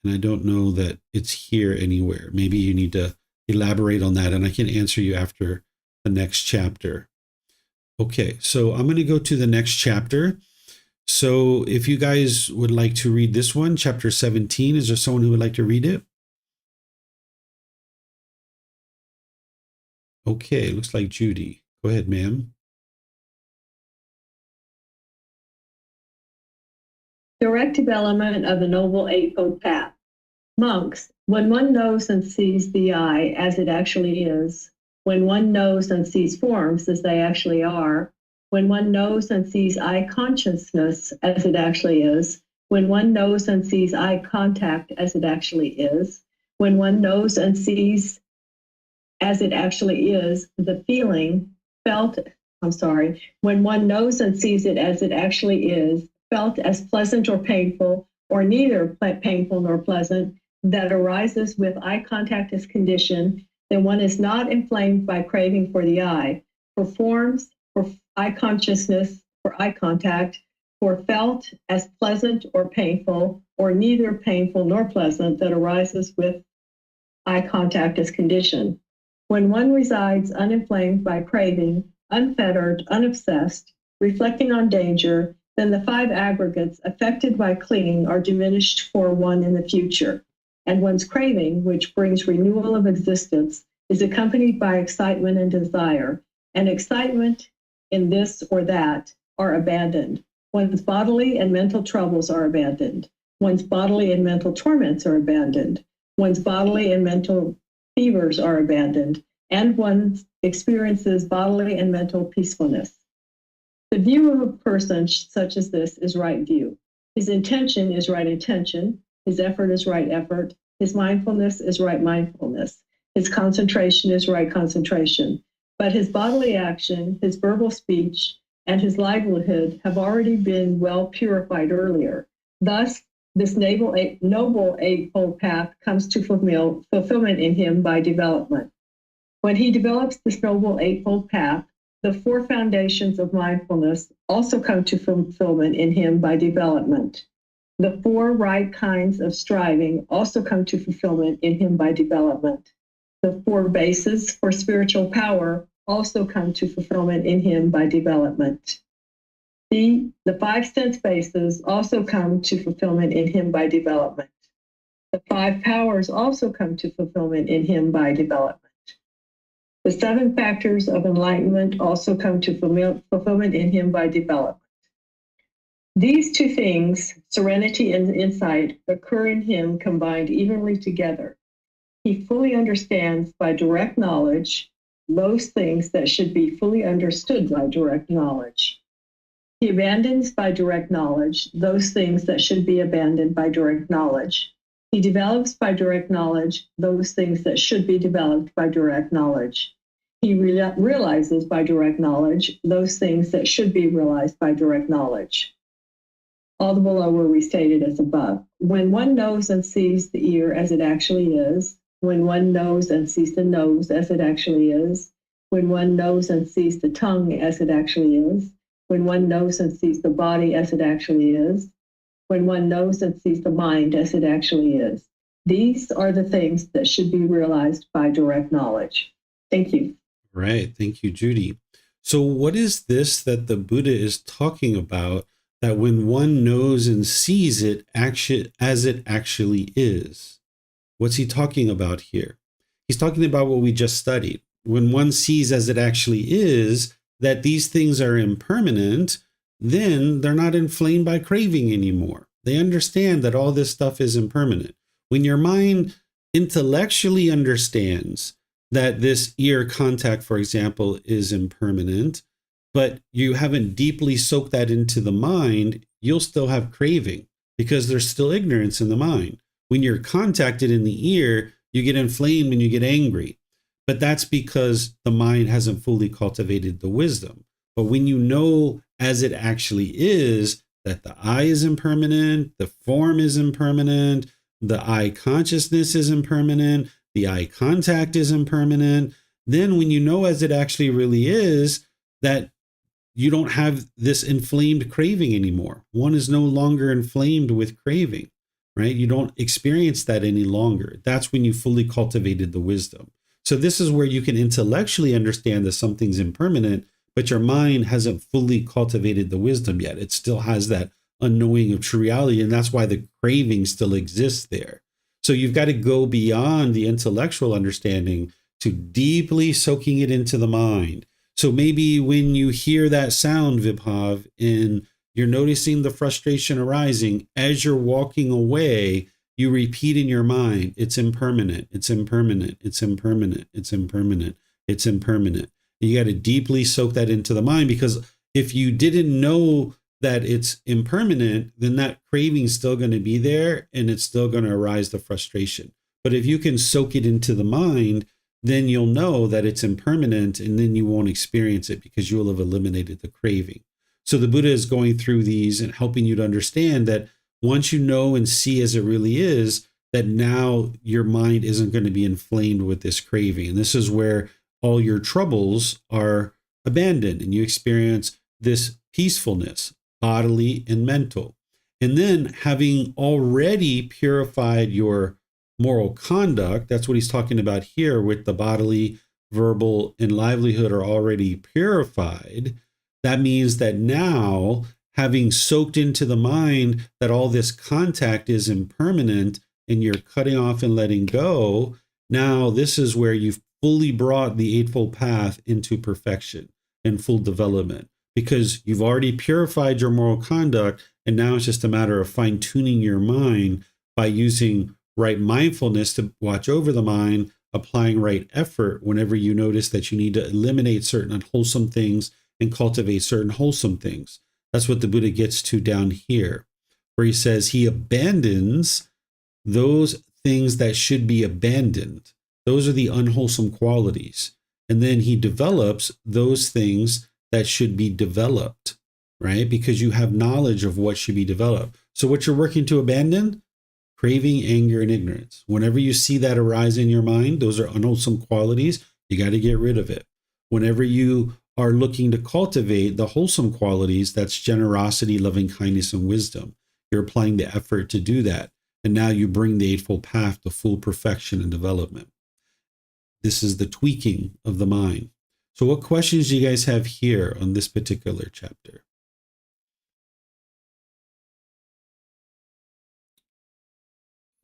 I don't know that it's here anywhere. Maybe you need to elaborate on that, and I can answer you after the next chapter. Okay, so I'm going to go to the next chapter. So if you guys would like to read this one, chapter 17, is there someone who would like to read it? Okay, looks like Judy. Go ahead, ma'am. Direct development of the Noble Eightfold Path. Monks, when one knows and sees the I as it actually is, when one knows and sees forms as they actually are, when one knows and sees I consciousness as it actually is, when one knows and sees I contact as it actually is, when one knows and sees as it actually is, the feeling felt, when one knows and sees it as it actually is, felt as pleasant or painful, or neither painful nor pleasant, that arises with eye contact as condition, then one is not inflamed by craving for the eye, for forms, for eye consciousness, for eye contact, for felt as pleasant or painful, or neither painful nor pleasant, that arises with eye contact as condition. When one resides uninflamed by craving, unfettered, unobsessed, reflecting on danger, then the five aggregates affected by clinging are diminished for one in the future. And one's craving, which brings renewal of existence, is accompanied by excitement and desire. And excitement in this or that are abandoned. One's bodily and mental troubles are abandoned. One's bodily and mental torments are abandoned. One's bodily and mental fevers are abandoned, and one experiences bodily and mental peacefulness. The view of a person such as this is right view. His intention is right intention. His effort is right effort. His mindfulness is right mindfulness. His concentration is right concentration. But his bodily action, his verbal speech, and his livelihood have already been well purified earlier. Thus, this noble eightfold path comes to fulfillment in him by development. When he develops this noble eightfold path, the four foundations of mindfulness also come to fulfillment in him by development. The four right kinds of striving also come to fulfillment in him by development. The four bases for spiritual power also come to fulfillment in him by development. The five sense bases also come to fulfillment in him by development. The five powers also come to fulfillment in him by development. The seven factors of enlightenment also come to fulfillment in him by development. These two things, serenity and insight, occur in him combined evenly together. He fully understands by direct knowledge those things that should be fully understood by direct knowledge. He abandons by direct knowledge those things that should be abandoned by direct knowledge. He develops by direct knowledge those things that should be developed by direct knowledge. He realizes by direct knowledge those things that should be realized by direct knowledge. All the below were restated as above. When one knows and sees the ear as it actually is, when one knows and sees the nose as it actually is, when one knows and sees the tongue as it actually is, when one knows and sees the body as it actually is, when one knows and sees the mind as it actually is. These are the things that should be realized by direct knowledge. Thank you. Right. Thank you, Judy. So what is this that the Buddha is talking about, that when one knows and sees it as it actually is? What's he talking about here? He's talking about what we just studied. When one sees as it actually is that these things are impermanent, then they're not inflamed by craving anymore. They understand that all this stuff is impermanent. When your mind intellectually understands that this ear contact, for example, is impermanent, but you haven't deeply soaked that into the mind, you'll still have craving because there's still ignorance in the mind. when you're contacted in the ear, you get inflamed and you get angry. But that's because the mind hasn't fully cultivated the wisdom. But when you know as it actually is, that the I is impermanent, the form is impermanent, the I consciousness is impermanent, the eye contact is impermanent, then when you know as it actually really is, that you don't have this inflamed craving anymore. One is no longer inflamed with craving, right? You don't experience that any longer. That's when you fully cultivated the wisdom. So this is where you can intellectually understand that something's impermanent, but your mind hasn't fully cultivated the wisdom yet. It still has that unknowing of true reality, and that's why the craving still exists there. So you've got to go beyond the intellectual understanding to deeply soaking it into the mind. So maybe when you hear that sound, Vibhav, and you're noticing the frustration arising, as you're walking away, you repeat in your mind, it's impermanent, it's impermanent, it's impermanent, it's impermanent, it's impermanent. You got to deeply soak that into the mind, because if you didn't know that it's impermanent, then that craving is still going to be there and it's still going to arise the frustration. But if you can soak it into the mind, then you'll know that it's impermanent, and then you won't experience it because you will have eliminated the craving. So the Buddha is going through these and helping you to understand that once you know and see as it really is, that now your mind isn't going to be inflamed with this craving. And this is where all your troubles are abandoned and you experience this peacefulness, bodily and mental. And then, having already purified your moral conduct, that's what he's talking about here, with the bodily, verbal, and livelihood are already purified. That means that now, having soaked into the mind that all this contact is impermanent and you're cutting off and letting go, now this is where you've fully brought the Eightfold Path into perfection and full development, because you've already purified your moral conduct, and now it's just a matter of fine-tuning your mind by using right mindfulness to watch over the mind, applying right effort whenever you notice that you need to eliminate certain unwholesome things and cultivate certain wholesome things. That's what the Buddha gets to down here, where he says he abandons those things that should be abandoned. Those are the unwholesome qualities. And then he develops those things that should be developed, right? Because you have knowledge of what should be developed. So what you're working to abandon? Craving, anger, and ignorance. Whenever you see that arise in your mind, those are unwholesome qualities. You got to get rid of it. Whenever you are looking to cultivate the wholesome qualities, that's generosity, loving kindness, and wisdom. You're applying the effort to do that. And now you bring the Eightfold Path to full perfection and development. This is the tweaking of the mind. So what questions do you guys have here on this particular chapter?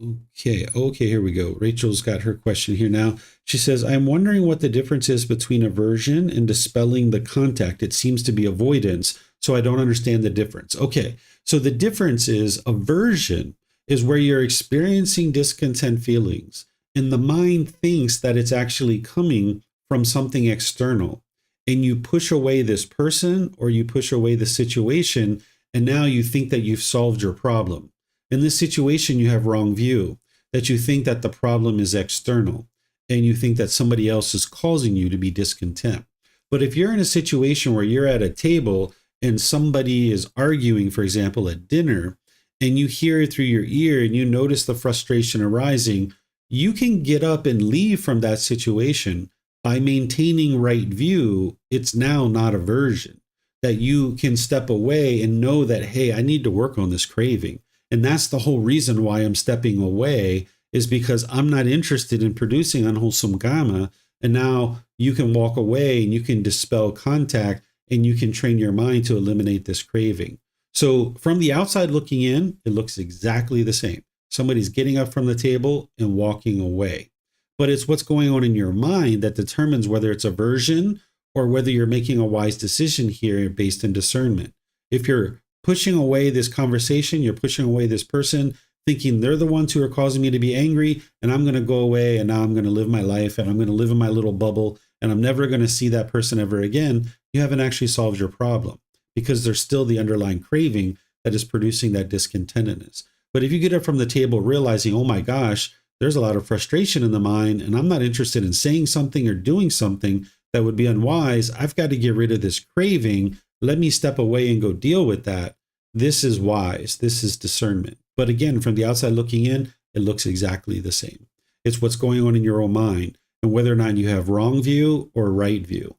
Okay, here we go. Rachel's got her question here now. She says, I'm wondering what the difference is between aversion and dispelling the contact. It seems to be avoidance, so I don't understand the difference. Okay, so the difference is aversion is where you're experiencing discontent feelings, and the mind thinks that it's actually coming from something external, and you push away this person or you push away the situation, and now you think that you've solved your problem. In this situation, you have wrong view, that you think that the problem is external, and you think that somebody else is causing you to be discontent. But if you're in a situation where you're at a table and somebody is arguing, for example, at dinner, and you hear it through your ear and you notice the frustration arising, you can get up and leave from that situation by maintaining right view. It's now not aversion, that you can step away and know that, hey, I need to work on this craving. And that's the whole reason why I'm stepping away, is because I'm not interested in producing unwholesome karma. And now you can walk away and you can dispel contact and you can train your mind to eliminate this craving. So from the outside looking in, it looks exactly the same. Somebody's getting up from the table and walking away. But it's what's going on in your mind that determines whether it's aversion or whether you're making a wise decision here based on discernment. If you're pushing away this conversation, you're pushing away this person, thinking they're the ones who are causing me to be angry, and I'm going to go away, and now I'm going to live my life, and I'm going to live in my little bubble, and I'm never going to see that person ever again, you haven't actually solved your problem, because there's still the underlying craving that is producing that discontentedness. But if you get up from the table realizing, oh my gosh, there's a lot of frustration in the mind, and I'm not interested in saying something or doing something that would be unwise, I've got to get rid of this craving. Let me step away and go deal with that. This is wise. This is discernment. But again, from the outside looking in, it looks exactly the same. It's what's going on in your own mind and whether or not you have wrong view or right view.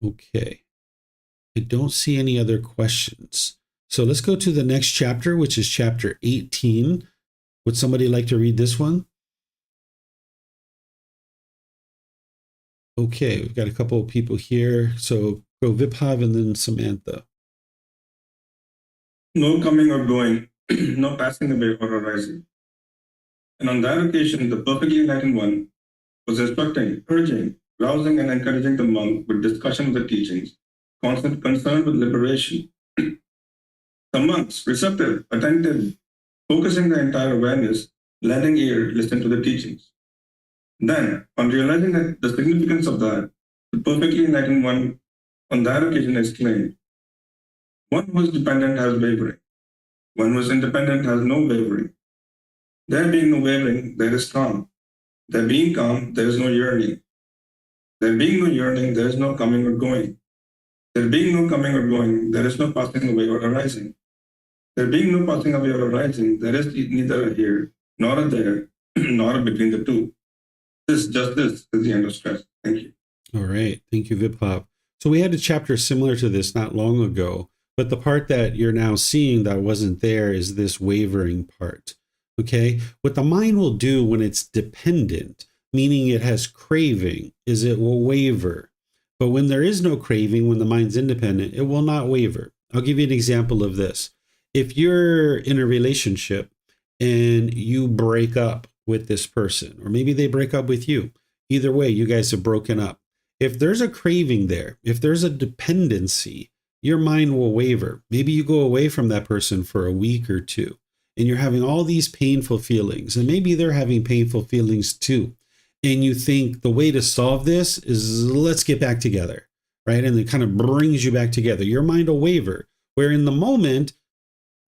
Okay. I don't see any other questions. So let's go to the next chapter, which is chapter 18. Would somebody like to read this one? Okay, we've got a couple of people here. So go Vibhav and then Samantha. No coming or going, no passing away or arising. And on that occasion, the perfectly enlightened one was instructing, urging, rousing, and encouraging the monk with discussion of the teachings, constant concern with liberation. The monks, receptive, attentive, focusing their entire awareness, lending ear, listen to the teachings. Then, on realizing that the significance of that, the perfectly enlightened one on that occasion exclaimed, one who is dependent has wavering. One who is independent has no wavering. There being no wavering, there is calm. There being calm, there is no yearning. There being no yearning, there is no coming or going. There being no coming or going, there is no passing away or arising. There being no passing away or arising, there is neither a here, nor a there, nor a between the two. This is the end of stress. Thank you. All right. Thank you, Vibhav. So we had a chapter similar to this not long ago, but the part that you're now seeing that wasn't there is this wavering part. Okay. What the mind will do when it's dependent, meaning it has craving, is it will waver. But when there is no craving, when the mind's independent, it will not waver. I'll give you an example of this. If you're in a relationship and you break up with this person, or maybe they break up with you, either way, you guys have broken up. If there's a craving there, if there's a dependency, your mind will waver. Maybe you go away from that person for a week or two, and you're having all these painful feelings, and maybe they're having painful feelings too. And you think the way to solve this is let's get back together, right? And it kind of brings you back together. Your mind will waver, where in the moment,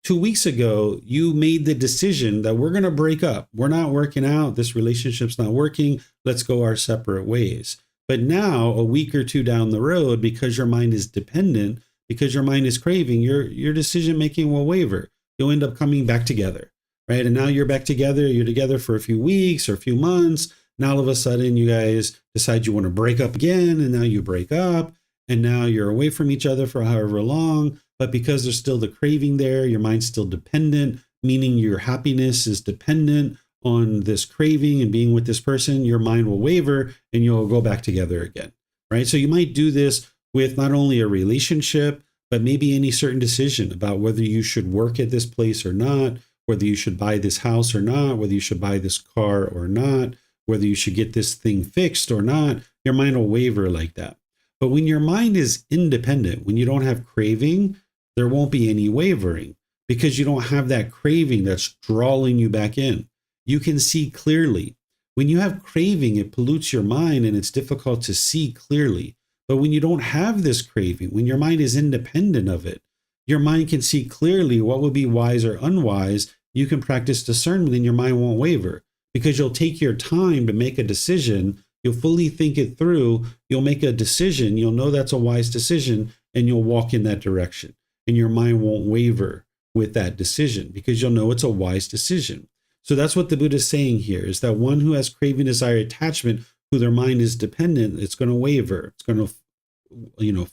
2 weeks ago, you made the decision that we're going to break up. We're not working out. This relationship's not working. Let's go our separate ways. But now, a week or two down the road, because your mind is dependent, because your mind is craving, your decision making will waver. You'll end up coming back together, right? And now you're back together. You're together for a few weeks or a few months. Now all of a sudden, you guys decide you want to break up again, and now you break up, and now you're away from each other for however long. But because there's still the craving there, your mind's still dependent, meaning your happiness is dependent on this craving and being with this person, your mind will waver and you'll go back together again, right? So you might do this with not only a relationship, but maybe any certain decision about whether you should work at this place or not, whether you should buy this house or not, whether you should buy this car or not, whether you should get this thing fixed or not. Your mind will waver like that. But when your mind is independent, when you don't have craving, there won't be any wavering because you don't have that craving that's drawing you back in. You can see clearly. When you have craving, it pollutes your mind and it's difficult to see clearly. But when you don't have this craving, when your mind is independent of it, your mind can see clearly what would be wise or unwise. You can practice discernment and your mind won't waver because you'll take your time to make a decision. You'll fully think it through. You'll make a decision. You'll know that's a wise decision and you'll walk in that direction. And your mind won't waver with that decision because you'll know it's a wise decision. So that's what the Buddha is saying here is that one who has craving, desire, attachment, who their mind is dependent, it's going to waver. It's going to,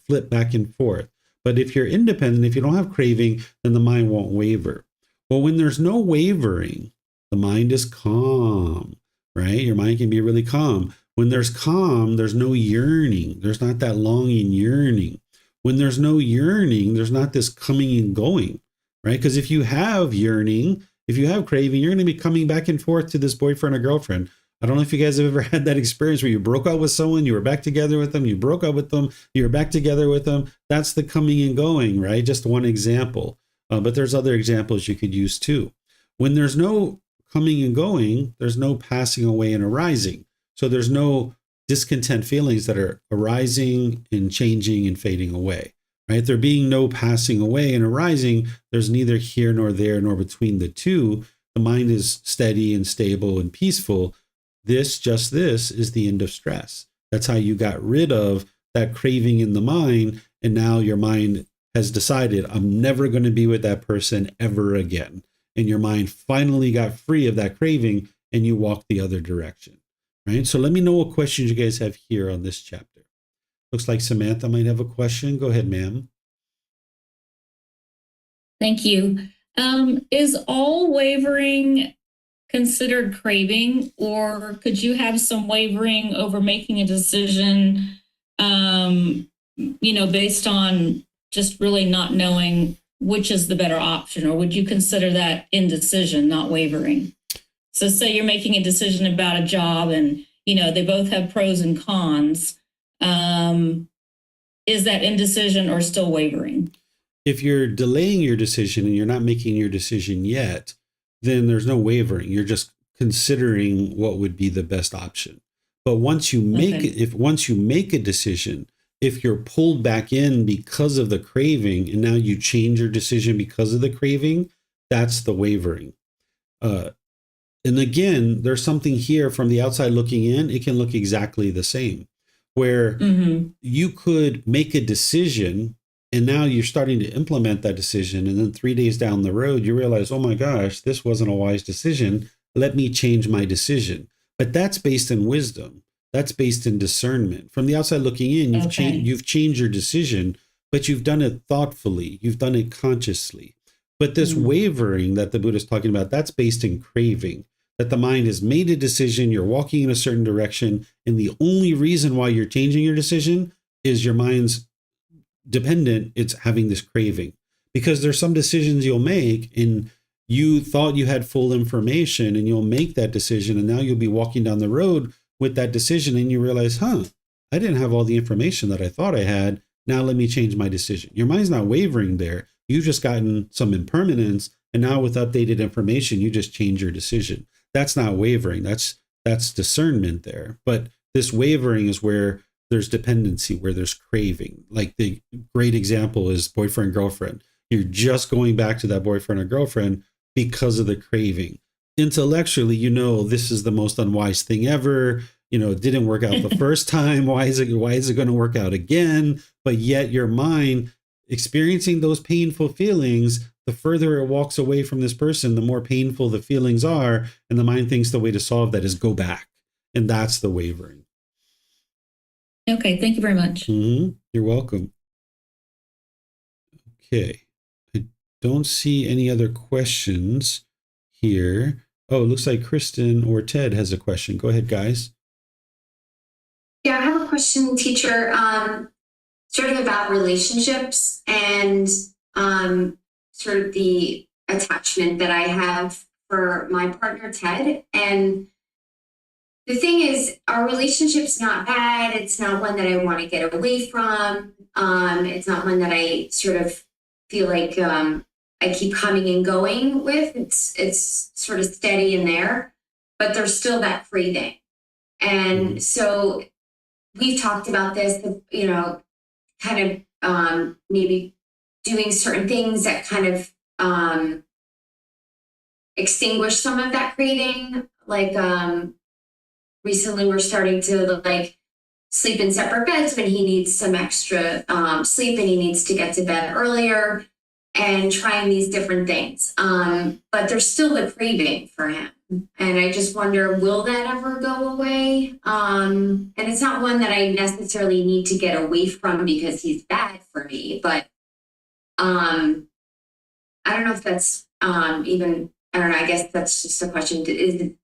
flip back and forth. But if you're independent, if you don't have craving, then the mind won't waver. Well, when there's no wavering, the mind is calm, right? Your mind can be really calm. When there's calm, there's no yearning. There's not that longing yearning. When there's no yearning, there's not this coming and going, right? Because if you have yearning, if you have craving, you're going to be coming back and forth to this boyfriend or girlfriend. I don't know if you guys have ever had that experience where you broke up with someone, you were back together with them, you broke up with them, you were back together with them. That's the coming and going, right? Just one example. But there's other examples you could use too. When there's no coming and going, there's no passing away and arising. So there's no discontent feelings that are arising and changing and fading away. right? There being no passing away and arising, there's neither here nor there nor between the two. The mind is steady and stable and peaceful. Just this is the end of stress. That's how you got rid of that craving in the mind. And now your mind has decided, I'm never going to be with that person ever again. And your mind finally got free of that craving and you walk the other direction, right? So let me know what questions you guys have here on this chapter. Looks like Samantha might have a question. Go ahead, ma'am. Thank you. Is all wavering considered craving, or could you have some wavering over making a decision, based on just really not knowing which is the better option, or would you consider that indecision, not wavering? So say you're making a decision about a job and, they both have pros and cons. Is that indecision or still wavering? If you're delaying your decision and you're not making your decision yet, then there's no wavering. You're just considering what would be the best option. But once you make once you make a decision, if you're pulled back in because of the craving and now you change your decision because of the craving, that's the wavering. And again, there's something here from the outside looking in, it can look exactly the same, where you could make a decision and now you're starting to implement that decision. And then 3 days down the road, you realize, oh my gosh, this wasn't a wise decision. Let me change my decision. But that's based in wisdom. That's based in discernment. From the outside looking in, you've changed your decision, but you've done it thoughtfully. You've done it consciously. But this wavering that the Buddha is talking about, that's based in craving, that the mind has made a decision, you're walking in a certain direction, and the only reason why you're changing your decision is your mind's dependent, it's having this craving. Because there's some decisions you'll make and you thought you had full information and you'll make that decision, and now you'll be walking down the road with that decision and you realize, I didn't have all the information that I thought I had. Now let me change my decision. Your mind's not wavering there. You've just gotten some impermanence, and now with updated information, you just change your decision. That's not wavering. That's discernment there. But this wavering is where there's dependency, where there's craving. Like the great example is boyfriend, girlfriend. You're just going back to that boyfriend or girlfriend because of the craving. Intellectually, this is the most unwise thing ever. It didn't work out the first time. Why is it going to work out again? But yet your mind, experiencing those painful feelings, the further it walks away from this person, the more painful the feelings are. And the mind thinks the way to solve that is go back. And that's the wavering. Okay, thank you very much. You're welcome. Okay, I don't see any other questions here. Oh, it looks like Kristen or Ted has a question. Go ahead, guys. Yeah, I have a question, teacher, sort of about relationships and sort of the attachment that I have for my partner, Ted. And the thing is, our relationship's not bad. It's not one that I want to get away from. It's not one that I sort of feel like I keep coming and going with. It's sort of steady in there, but there's still that craving. And so we've talked about this, kind of maybe doing certain things that kind of extinguish some of that craving. Like recently we're starting to sleep in separate beds when he needs some extra sleep and he needs to get to bed earlier, and trying these different things. But there's still the craving for him. And I just wonder, will that ever go away? And it's not one that I necessarily need to get away from because he's bad for me, but I don't know if that's even, I don't know, I guess that's just a question.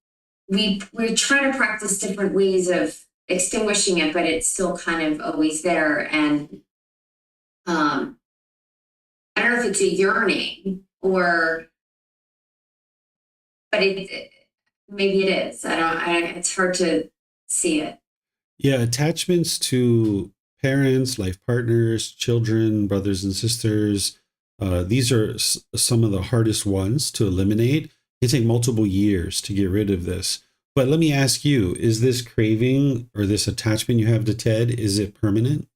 We try to practice different ways of extinguishing it, but it's still kind of always there. And I don't know if it's a yearning but maybe it is. It's hard to see it. Yeah, attachments to parents, life partners, children, brothers and sisters. These are some of the hardest ones to eliminate. It take multiple years to get rid of this. But let me ask you, is this craving or this attachment you have to Ted, is it permanent?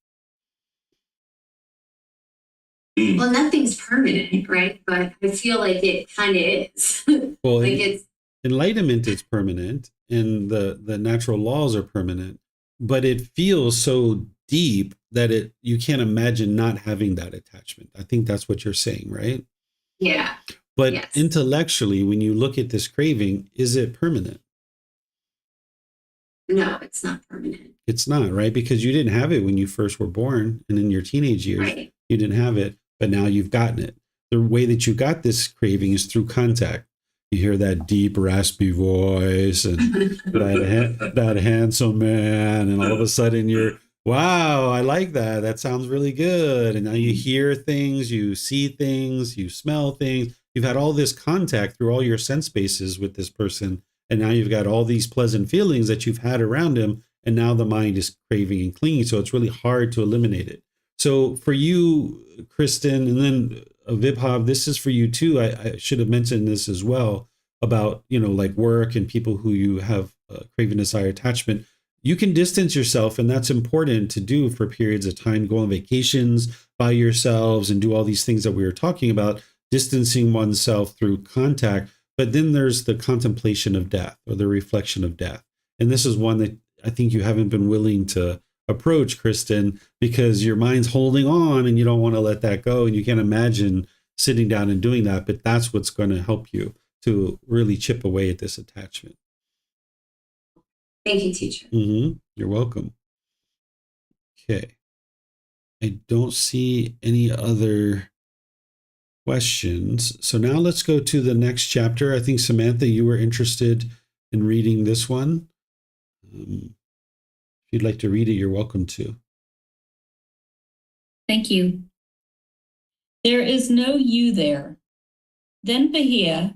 Well, nothing's permanent, right? But I feel like it kind of is. Well, Like it's enlightenment is permanent and the natural laws are permanent, but it feels so deep that you can't imagine not having that attachment. I think that's what you're saying, right? yeah, But yes. intellectually, when you look at this craving, is it permanent? No, it's not permanent. It's not, right? Because you didn't have it when you first were born and in your teenage years, Right. you didn't have it, but now you've gotten it. The way that you got this craving is through contact. You hear that deep, raspy voice and that handsome man, and all of a sudden you're, wow, I like that. That sounds really good. And now you hear things, you see things, you smell things. You've had all this contact through all your sense bases with this person. And now you've got all these pleasant feelings that you've had around him. And now the mind is craving and clinging. So it's really hard to eliminate it. So for you, Kristen, and then Vibhav, this is for you too. I should have mentioned this as well about, like work and people who you have craving, desire, attachment. You can distance yourself, and that's important to do for periods of time. Go on vacations by yourselves and do all these things that we were talking about, distancing oneself through contact. But then there's the contemplation of death or the reflection of death. And this is one that I think you haven't been willing to approach, Kristen, because your mind's holding on and you don't want to let that go. And you can't imagine sitting down and doing that. But that's what's going to help you to really chip away at this attachment. Thank you, teacher. You're welcome. Okay. I don't see any other questions. So now let's go to the next chapter. I think, Samantha, you were interested in reading this one. If you'd like to read it, you're welcome to. Thank you. There is no you there. Then Bahia,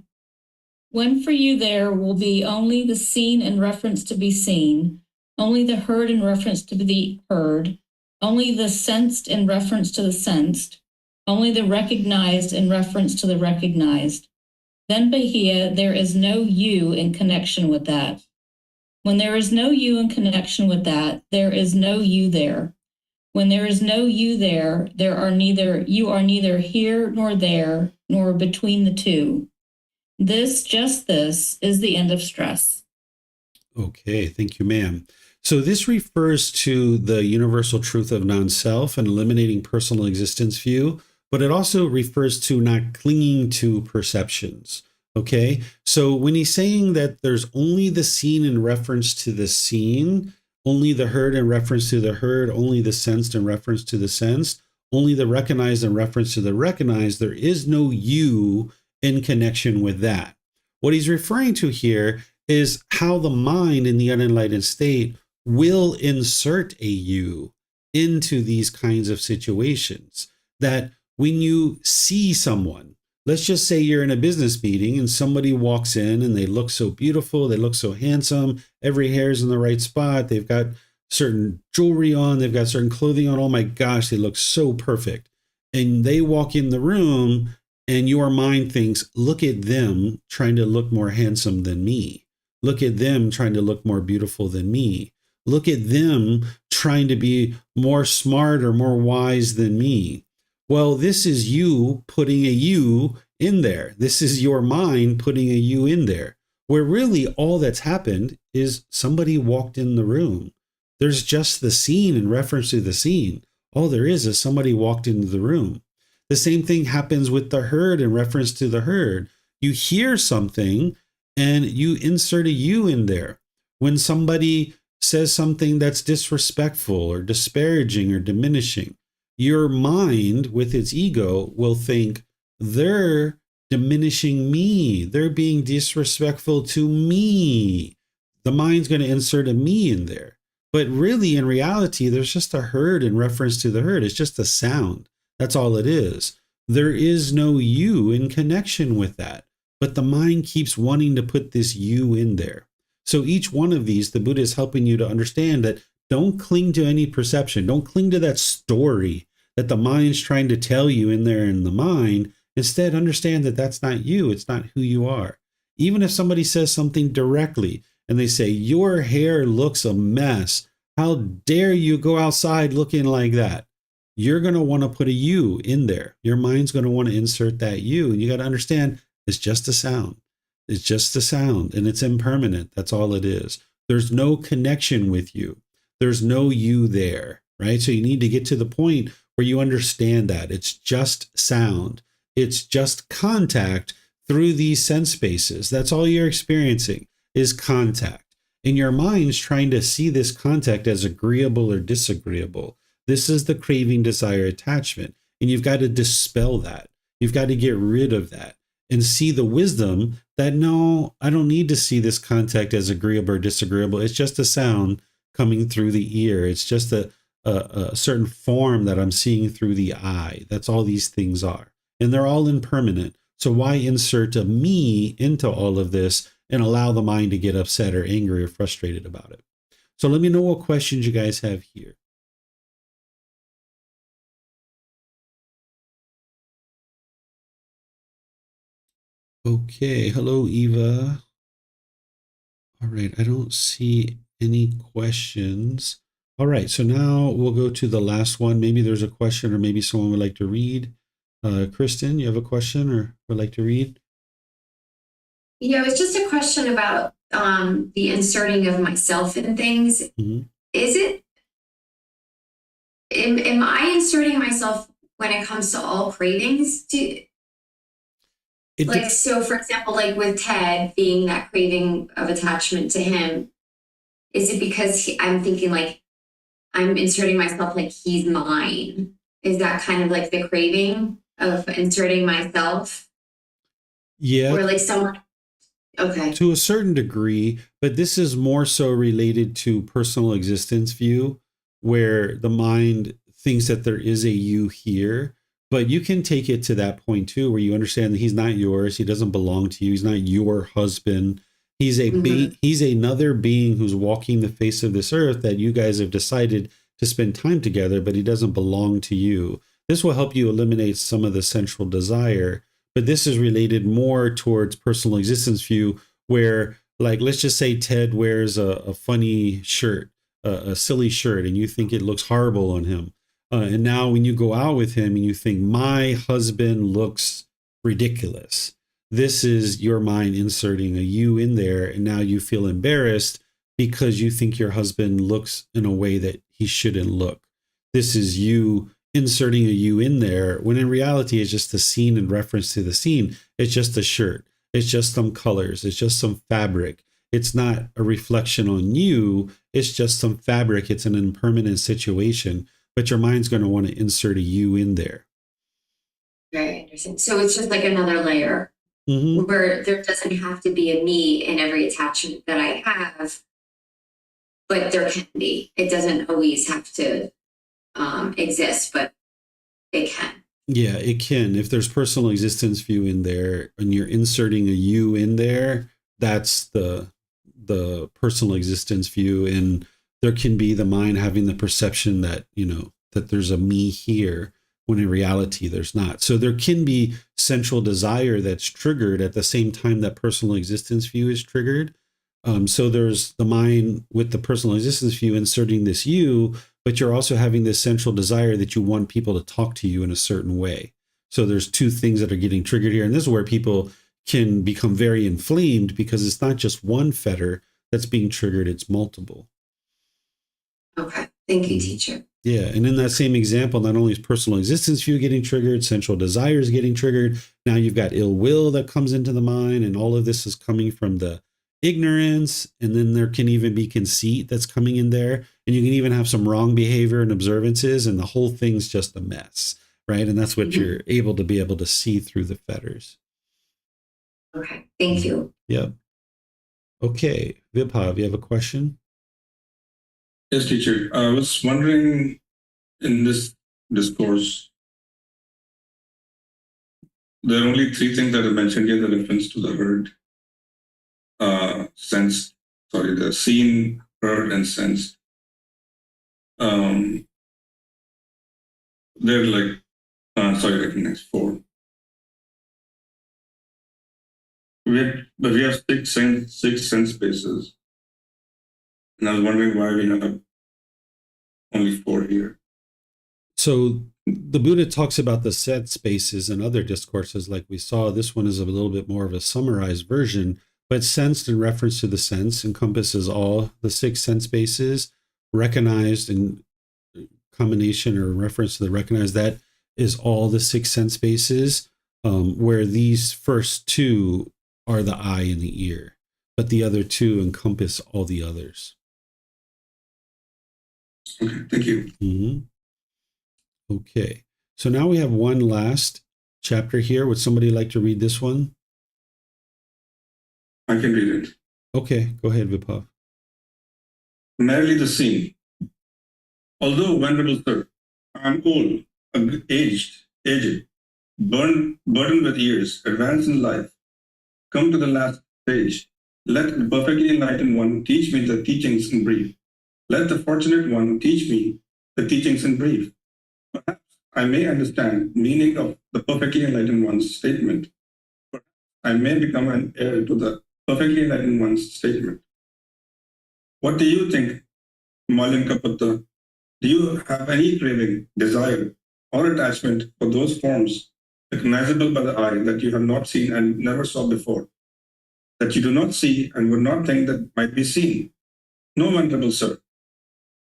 when for you there will be only the seen in reference to be seen, only the heard in reference to the heard, only the sensed in reference to the sensed, only the recognized in reference to the recognized. Then Bahia, there is no you in connection with that. When there is no you in connection with that, there is no you there. When there is no you there, you are neither here nor there, nor between the two. Just this, is the end of stress. Okay, thank you, ma'am. So this refers to the universal truth of non-self and eliminating personal existence view, but it also refers to not clinging to perceptions. Okay, so when he's saying that there's only the seen in reference to the seen, only the heard in reference to the heard, only the sensed in reference to the sensed, only the recognized in reference to the recognized, there is no you in connection with that. What he's referring to here is how the mind in the unenlightened state will insert a you into these kinds of situations. That when you see someone, let's just say you're in a business meeting and somebody walks in and they look so beautiful, they look so handsome, every hair's in the right spot, they've got certain jewelry on, they've got certain clothing on, oh my gosh, they look so perfect. And they walk in the room and your mind thinks, look at them trying to look more handsome than me. Look at them trying to look more beautiful than me. Look at them trying to be more smart or more wise than me. Well, this is you putting a you in there. This is your mind putting a you in there, where really all that's happened is somebody walked in the room. There's just the scene in reference to the scene. All there is somebody walked into the room. The same thing happens with the heard in reference to the heard. You hear something and you insert a you in there. When somebody says something that's disrespectful or disparaging or diminishing, your mind with its ego will think they're diminishing me. They're being disrespectful to me. The mind's going to insert a me in there. But really, in reality, there's just a heard in reference to the heard. It's just a sound. That's all it is. There is no you in connection with that. But the mind keeps wanting to put this you in there. So each one of these, the Buddha is helping you to understand that don't cling to any perception. Don't cling to that story that the mind's trying to tell you in there in the mind. Instead, understand that that's not you. It's not who you are. Even if somebody says something directly and they say, your hair looks a mess. How dare you go outside looking like that? you're going to want to put a you in there. Your mind's going to want to insert that you. And you got to understand it's just a sound. It's just a sound and it's impermanent. That's all it is. There's no connection with you. There's no you there, right? So you need to get to the point where you understand that it's just sound. It's just contact through these sense spaces. That's all you're experiencing is contact. And your mind's trying to see this contact as agreeable or disagreeable. This is the craving, desire, attachment. And you've got to dispel that. You've got to get rid of that and see the wisdom that, no, I don't need to see this contact as agreeable or disagreeable. It's just a sound coming through the ear. It's just a certain form that I'm seeing through the eye. That's all these things are. And they're all impermanent. So why insert a me into all of this and allow the mind to get upset or angry or frustrated about it? So let me know what questions you guys have here. Okay, hello, Eva. All right, I don't see any questions. All right, so now we'll go to the last one. Maybe there's a question or maybe someone would like to read. Kristen, you have a question or would like to read? Yeah, it was just a question about the inserting of myself in things. Mhm. Is it, am I inserting myself when it comes to all cravings? Like, so for example, like with Ted being that craving of attachment to him, is it because I'm thinking like I'm inserting myself like he's mine? Is that kind of like the craving of inserting myself? Yeah. Or like someone, okay. To a certain degree, but this is more so related to personal existence view, where the mind thinks that there is a you here. But you can take it to that point too, where you understand that he's not yours. He doesn't belong to you. He's not your husband. He's a he's another being who's walking the face of this earth that you guys have decided to spend time together, but he doesn't belong to you. This will help you eliminate some of the central desire. But this is related more towards personal existence view, where, like, let's just say Ted wears a funny shirt, a silly shirt, and you think it looks horrible on him. And now when you go out with him and you think, my husband looks ridiculous, this is your mind inserting a you in there. And now you feel embarrassed because you think your husband looks in a way that he shouldn't look. This is you inserting a you in there, when in reality it's just the scene in reference to the scene. It's just a shirt. It's just some colors. It's just some fabric. It's not a reflection on you. It's just some fabric. It's an impermanent situation. But your mind's going to want to insert a you in there. Very interesting. So it's just like another layer where there doesn't have to be a me in every attachment that I have, but there can be. It doesn't always have to exist, but it can. Yeah, it can. If there's personal existence view in there and you're inserting a you in there, that's the personal existence view. And there can be the mind having the perception that, you know, that there's a me here, when in reality there's not. So there can be central desire that's triggered at the same time that personal existence view is triggered. So there's the mind with the personal existence view inserting this you, but you're also having this central desire that you want people to talk to you in a certain way. So there's two things that are getting triggered here. And this is where people can become very inflamed, because it's not just one fetter that's being triggered, it's multiple. Okay. Thank you, teacher. Yeah. And in that same example, not only is personal existence view getting triggered, central desire is getting triggered. Now you've got ill will that comes into the mind, and all of this is coming from the ignorance. And then there can even be conceit that's coming in there. And you can even have some wrong behavior and observances, and the whole thing's just a mess, right? And that's what you're able to see through the fetters. Okay. Thank you. Yep. Okay. Vibhav, you have a question? Yes, teacher. I was wondering, in this discourse, there are only three things that are mentioned here: the reference to the heard, the seen, heard, and sensed. They're like, recognized four. But we have six sense spaces. And I was wondering why we have only four here. So the Buddha talks about the sense spaces and other discourses like we saw. This one is a little bit more of a summarized version, but sensed in reference to the sense encompasses all the 6 sense bases. Recognized in combination or reference to the recognized, that is all the 6 sense bases, where these first 2 are the eye and the ear, but the other 2 encompass all the others. Okay, thank you. Mm-hmm. Okay, so now we have one last chapter here. Would somebody like to read this one? I can read it. Okay, go ahead, Vipav. Merely the scene. Although, Venerable Sir, I am old, aged, burdened with years, advanced in life, come to the last stage. Let the perfectly enlightened one teach me the teachings in brief. Let the fortunate one teach me the teachings in brief. Perhaps I may understand meaning of the perfectly enlightened one's statement. Perhaps I may become an heir to the perfectly enlightened one's statement. What do you think, Malin Kaputta? Do you have any craving, desire, or attachment for those forms recognizable by the eye that you have not seen and never saw before, that you do not see and would not think that might be seen? No, Venerable Sir.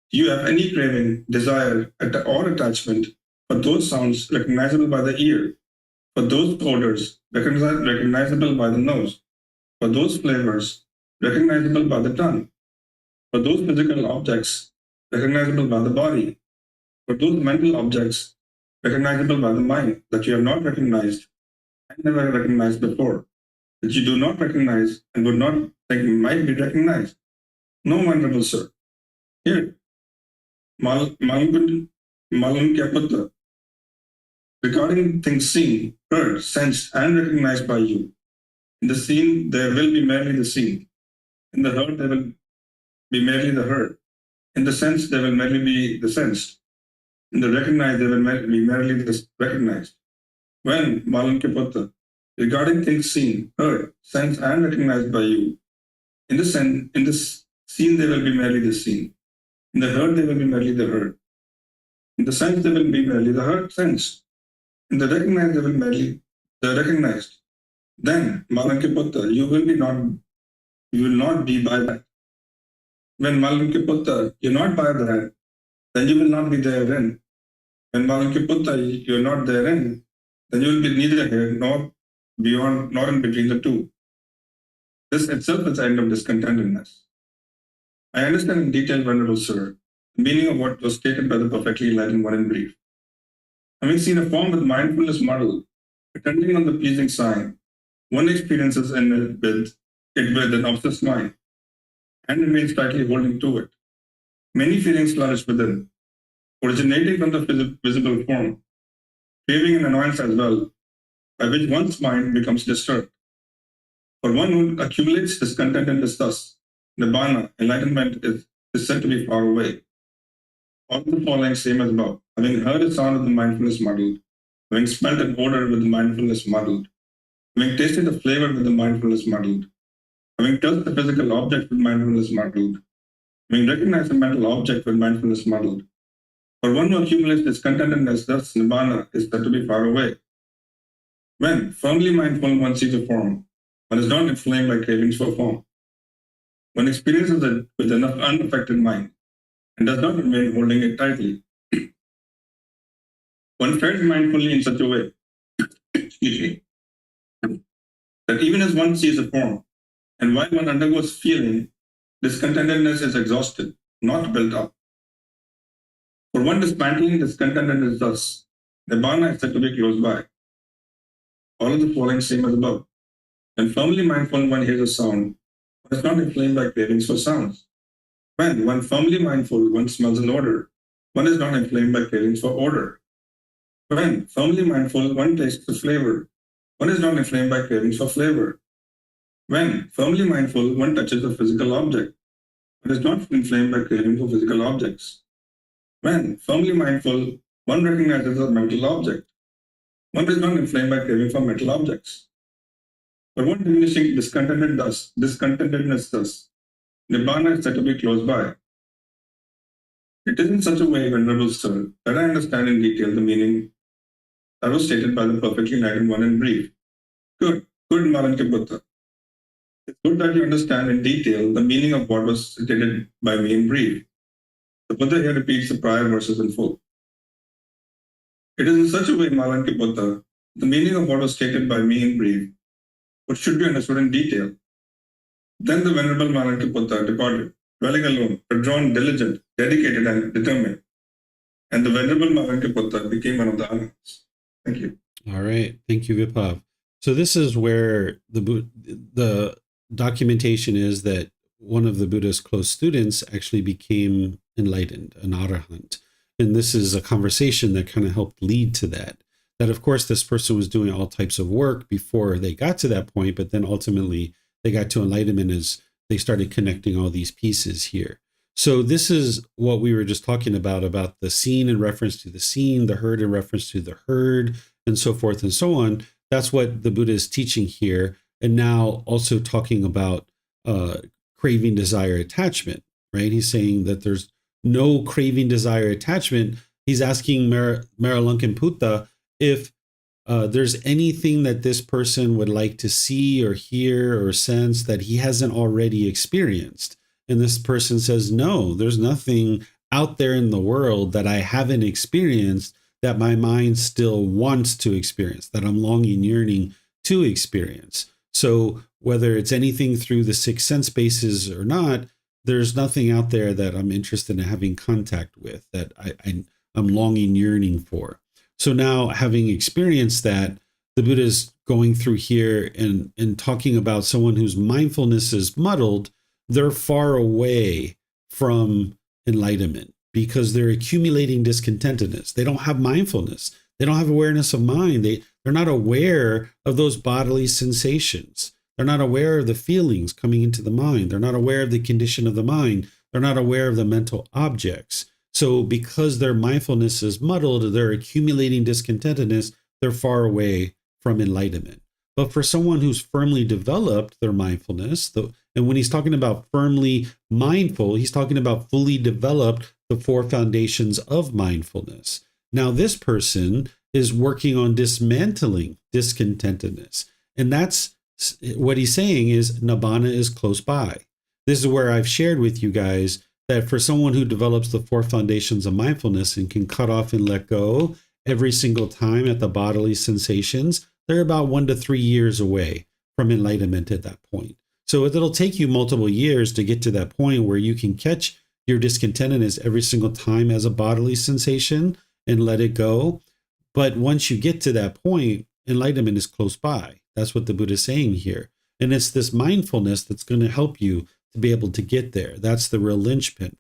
Do you have any craving, desire, or attachment for those sounds recognizable by the ear, for those odors recognizable by the nose, for those flavors recognizable by the tongue, for those physical objects recognizable by the body, for those mental objects recognizable by the mind that you have not recognized and never recognized before, that you do not recognize and would not think might be recognized? No, Venerable Sir. Here, Malun Kaputta, regarding things seen, heard, sensed, and recognized by you. In the seen, there will be merely the seen. In the heard, there will be merely the heard. In the sense, there will merely be the sensed. In the recognized, there will be merely the recognized. When, Malun Kaputta, regarding things seen, heard, sensed, and recognized by you, in the seen, there will be merely the seen. In the heard, there will be merely the heard. In the sense, there will be merely the heard, sensed. In the recognized, there will be merely the recognized. Then, Malun Kaputta, you will not be by that. When Malun Kaputta, you're not by that, then you will not be therein. When Malun Kaputta, you're not therein, then you will be neither here nor beyond, nor in between the two. This itself is the end of discontentedness. I understand in detail, Venerable Sir, the meaning of what was stated by the perfectly enlightened one in brief. Having seen a form with mindfulness model, attending on the pleasing sign, one experiences with an obsessed mind and remains tightly holding to it. Many feelings flourish within, originating from the visible form, craving and annoyance as well, by which one's mind becomes disturbed. For one who accumulates discontent and disgust, Nibbana, enlightenment, is said to be far away. All the following same as above. Having heard a sound with the mindfulness muddled, having smelled an odor with the mindfulness muddled, having tasted a flavor with the mindfulness muddled, having touched a physical object with mindfulness muddled, having recognized a mental object with mindfulness muddled. For one who accumulates discontentedness, thus Nibbana is said to be far away. When firmly mindful one sees a form, one is not inflamed by cravings for form. One experiences it with an unaffected mind and does not remain holding it tightly. One fares mindfully in such a way that even as one sees a form, and while one undergoes feeling, discontentedness is exhausted, not built up. For one dismantling discontentedness thus, Nibbana is said to be close by. All of the following same as above. When firmly mindful one hears a sound, one is not inflamed by cravings for sounds. When one firmly mindful one smells an odor, one is not inflamed by cravings for odor. When firmly mindful one tastes a flavor, one is not inflamed by cravings for flavor. When firmly mindful one touches a physical object, one is not inflamed by craving for physical objects. When firmly mindful one recognizes a mental object, one is not inflamed by craving for mental objects. For one diminishing discontentedness thus, Nibbana is said to be close by. It is in such a way, Venerable Sir, that I understand in detail the meaning that was stated by the perfectly enlightened one in brief. Good, Malanke Buddha. It's good that you understand in detail the meaning of what was stated by me in brief. The Buddha here repeats the prior verses in full. It is in such a way, Malanke Buddha, the meaning of what was stated by me in brief, which should be understood in detail. Then the Venerable Malanke Buddha departed, dwelling alone, withdrawn, diligent, dedicated, and determined. And the Venerable Malanke Buddha became one of the Arhats. Thank you. All right. Thank you, Vipav. So this is where the documentation is that one of the Buddha's close students actually became enlightened, an arahant. And this is a conversation that kind of helped lead to that. That, of course, this person was doing all types of work before they got to that point, but then ultimately they got to enlightenment as they started connecting all these pieces here. So this is what we were just talking about the seen in reference to the seen, the heard in reference to the heard, and so forth and so on. That's what the Buddha is teaching here. And now also talking about craving, desire, attachment, right? He's saying that there's no craving, desire, attachment. He's asking Maralankaputta if there's anything that this person would like to see or hear or sense that he hasn't already experienced. And this person says, no, there's nothing out there in the world that I haven't experienced that my mind still wants to experience, that I'm longing, yearning to experience. So whether it's anything through the six sense bases or not, there's nothing out there that I'm interested in having contact with, that I'm longing, yearning for. So now, having experienced that, the Buddha is going through here and talking about someone whose mindfulness is muddled. They're far away from enlightenment because they're accumulating discontentedness. They don't have mindfulness. They don't have awareness of mind. They're not aware of those bodily sensations. They're not aware of the feelings coming into the mind. They're not aware of the condition of the mind. They're not aware of the mental objects. So because their mindfulness is muddled, they're accumulating discontentedness, they're far away from enlightenment. But for someone who's firmly developed their mindfulness, and when he's talking about firmly mindful, he's talking about fully developed the four foundations of mindfulness. Now, this person is working on dismantling discontentedness. And that's what he's saying is Nibbana is close by. This is where I've shared with you guys that for someone who develops the four foundations of mindfulness and can cut off and let go every single time at the bodily sensations, they're about 1 to 3 years away from enlightenment at that point. So it'll take you multiple years to get to that point where you can catch your discontentedness every single time as a bodily sensation and let it go. But once you get to that point, enlightenment is close by. That's what the Buddha is saying here. And it's this mindfulness that's going to help you to be able to get there. That's the real linchpin.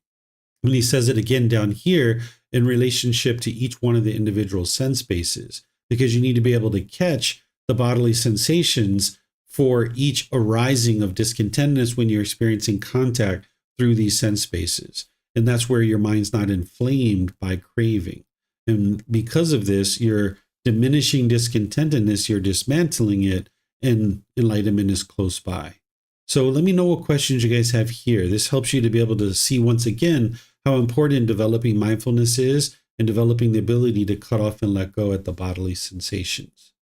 When he says it again down here in relationship to each one of the individual sense bases, because you need to be able to catch the bodily sensations for each arising of discontentedness when you're experiencing contact through these sense spaces. And that's where your mind's not inflamed by craving. And because of this, you're diminishing discontentedness, you're dismantling it, and enlightenment is close by. So let me know what questions you guys have here. This helps you to be able to see once again how important developing mindfulness is and developing the ability to cut off and let go at the bodily sensations.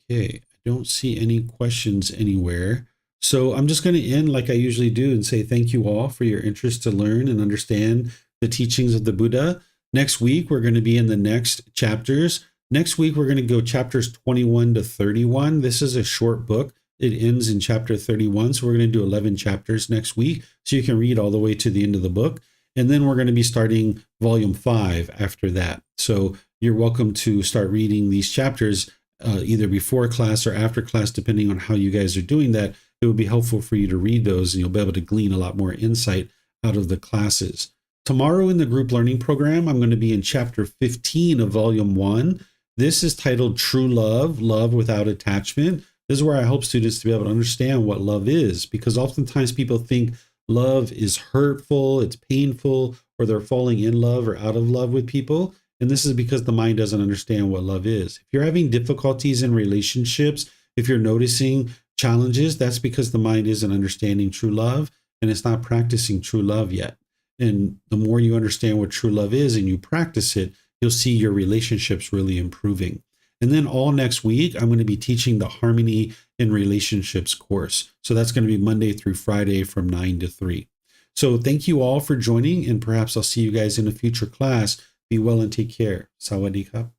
Okay, I don't see any questions anywhere. So I'm just going to end like I usually do and say thank you all for your interest to learn and understand the teachings of the Buddha. Next week, we're going to be in the next chapters. Next week, we're going to go chapters 21 to 31. This is a short book. It ends in chapter 31. So we're going to do 11 chapters next week. So you can read all the way to the end of the book. And then we're going to be starting volume 5 after that. So you're welcome to start reading these chapters either before class or after class, depending on how you guys are doing that. It would be helpful for you to read those and you'll be able to glean a lot more insight out of the classes. Tomorrow in the group learning program, I'm going to be in chapter 15 of volume 1. This is titled True Love, Love Without Attachment. This is where I help students to be able to understand what love is, because oftentimes people think love is hurtful, it's painful, or they're falling in love or out of love with people. And this is because the mind doesn't understand what love is. If you're having difficulties in relationships, if you're noticing challenges, that's because the mind isn't understanding true love and it's not practicing true love yet. And the more you understand what true love is and you practice it, you'll see your relationships really improving. And then all next week, I'm going to be teaching the Harmony in Relationships course. So that's going to be Monday through Friday from 9 to 3. So thank you all for joining, and perhaps I'll see you guys in a future class. Be well and take care. Sawadee krap.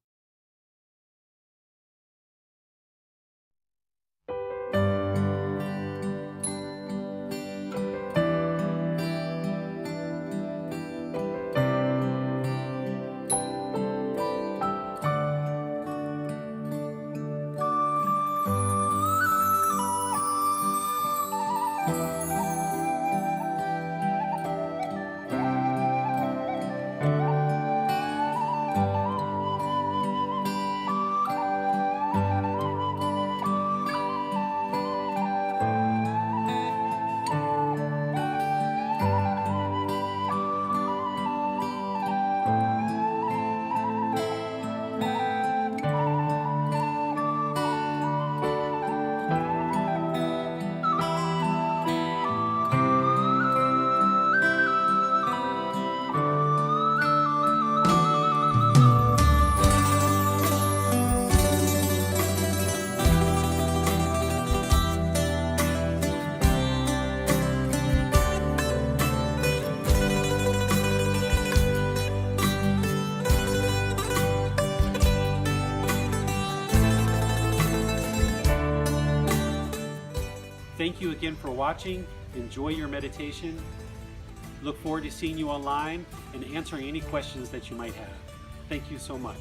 Thank you again for watching. Enjoy your meditation. Look forward to seeing you online and answering any questions that you might have. Thank you so much.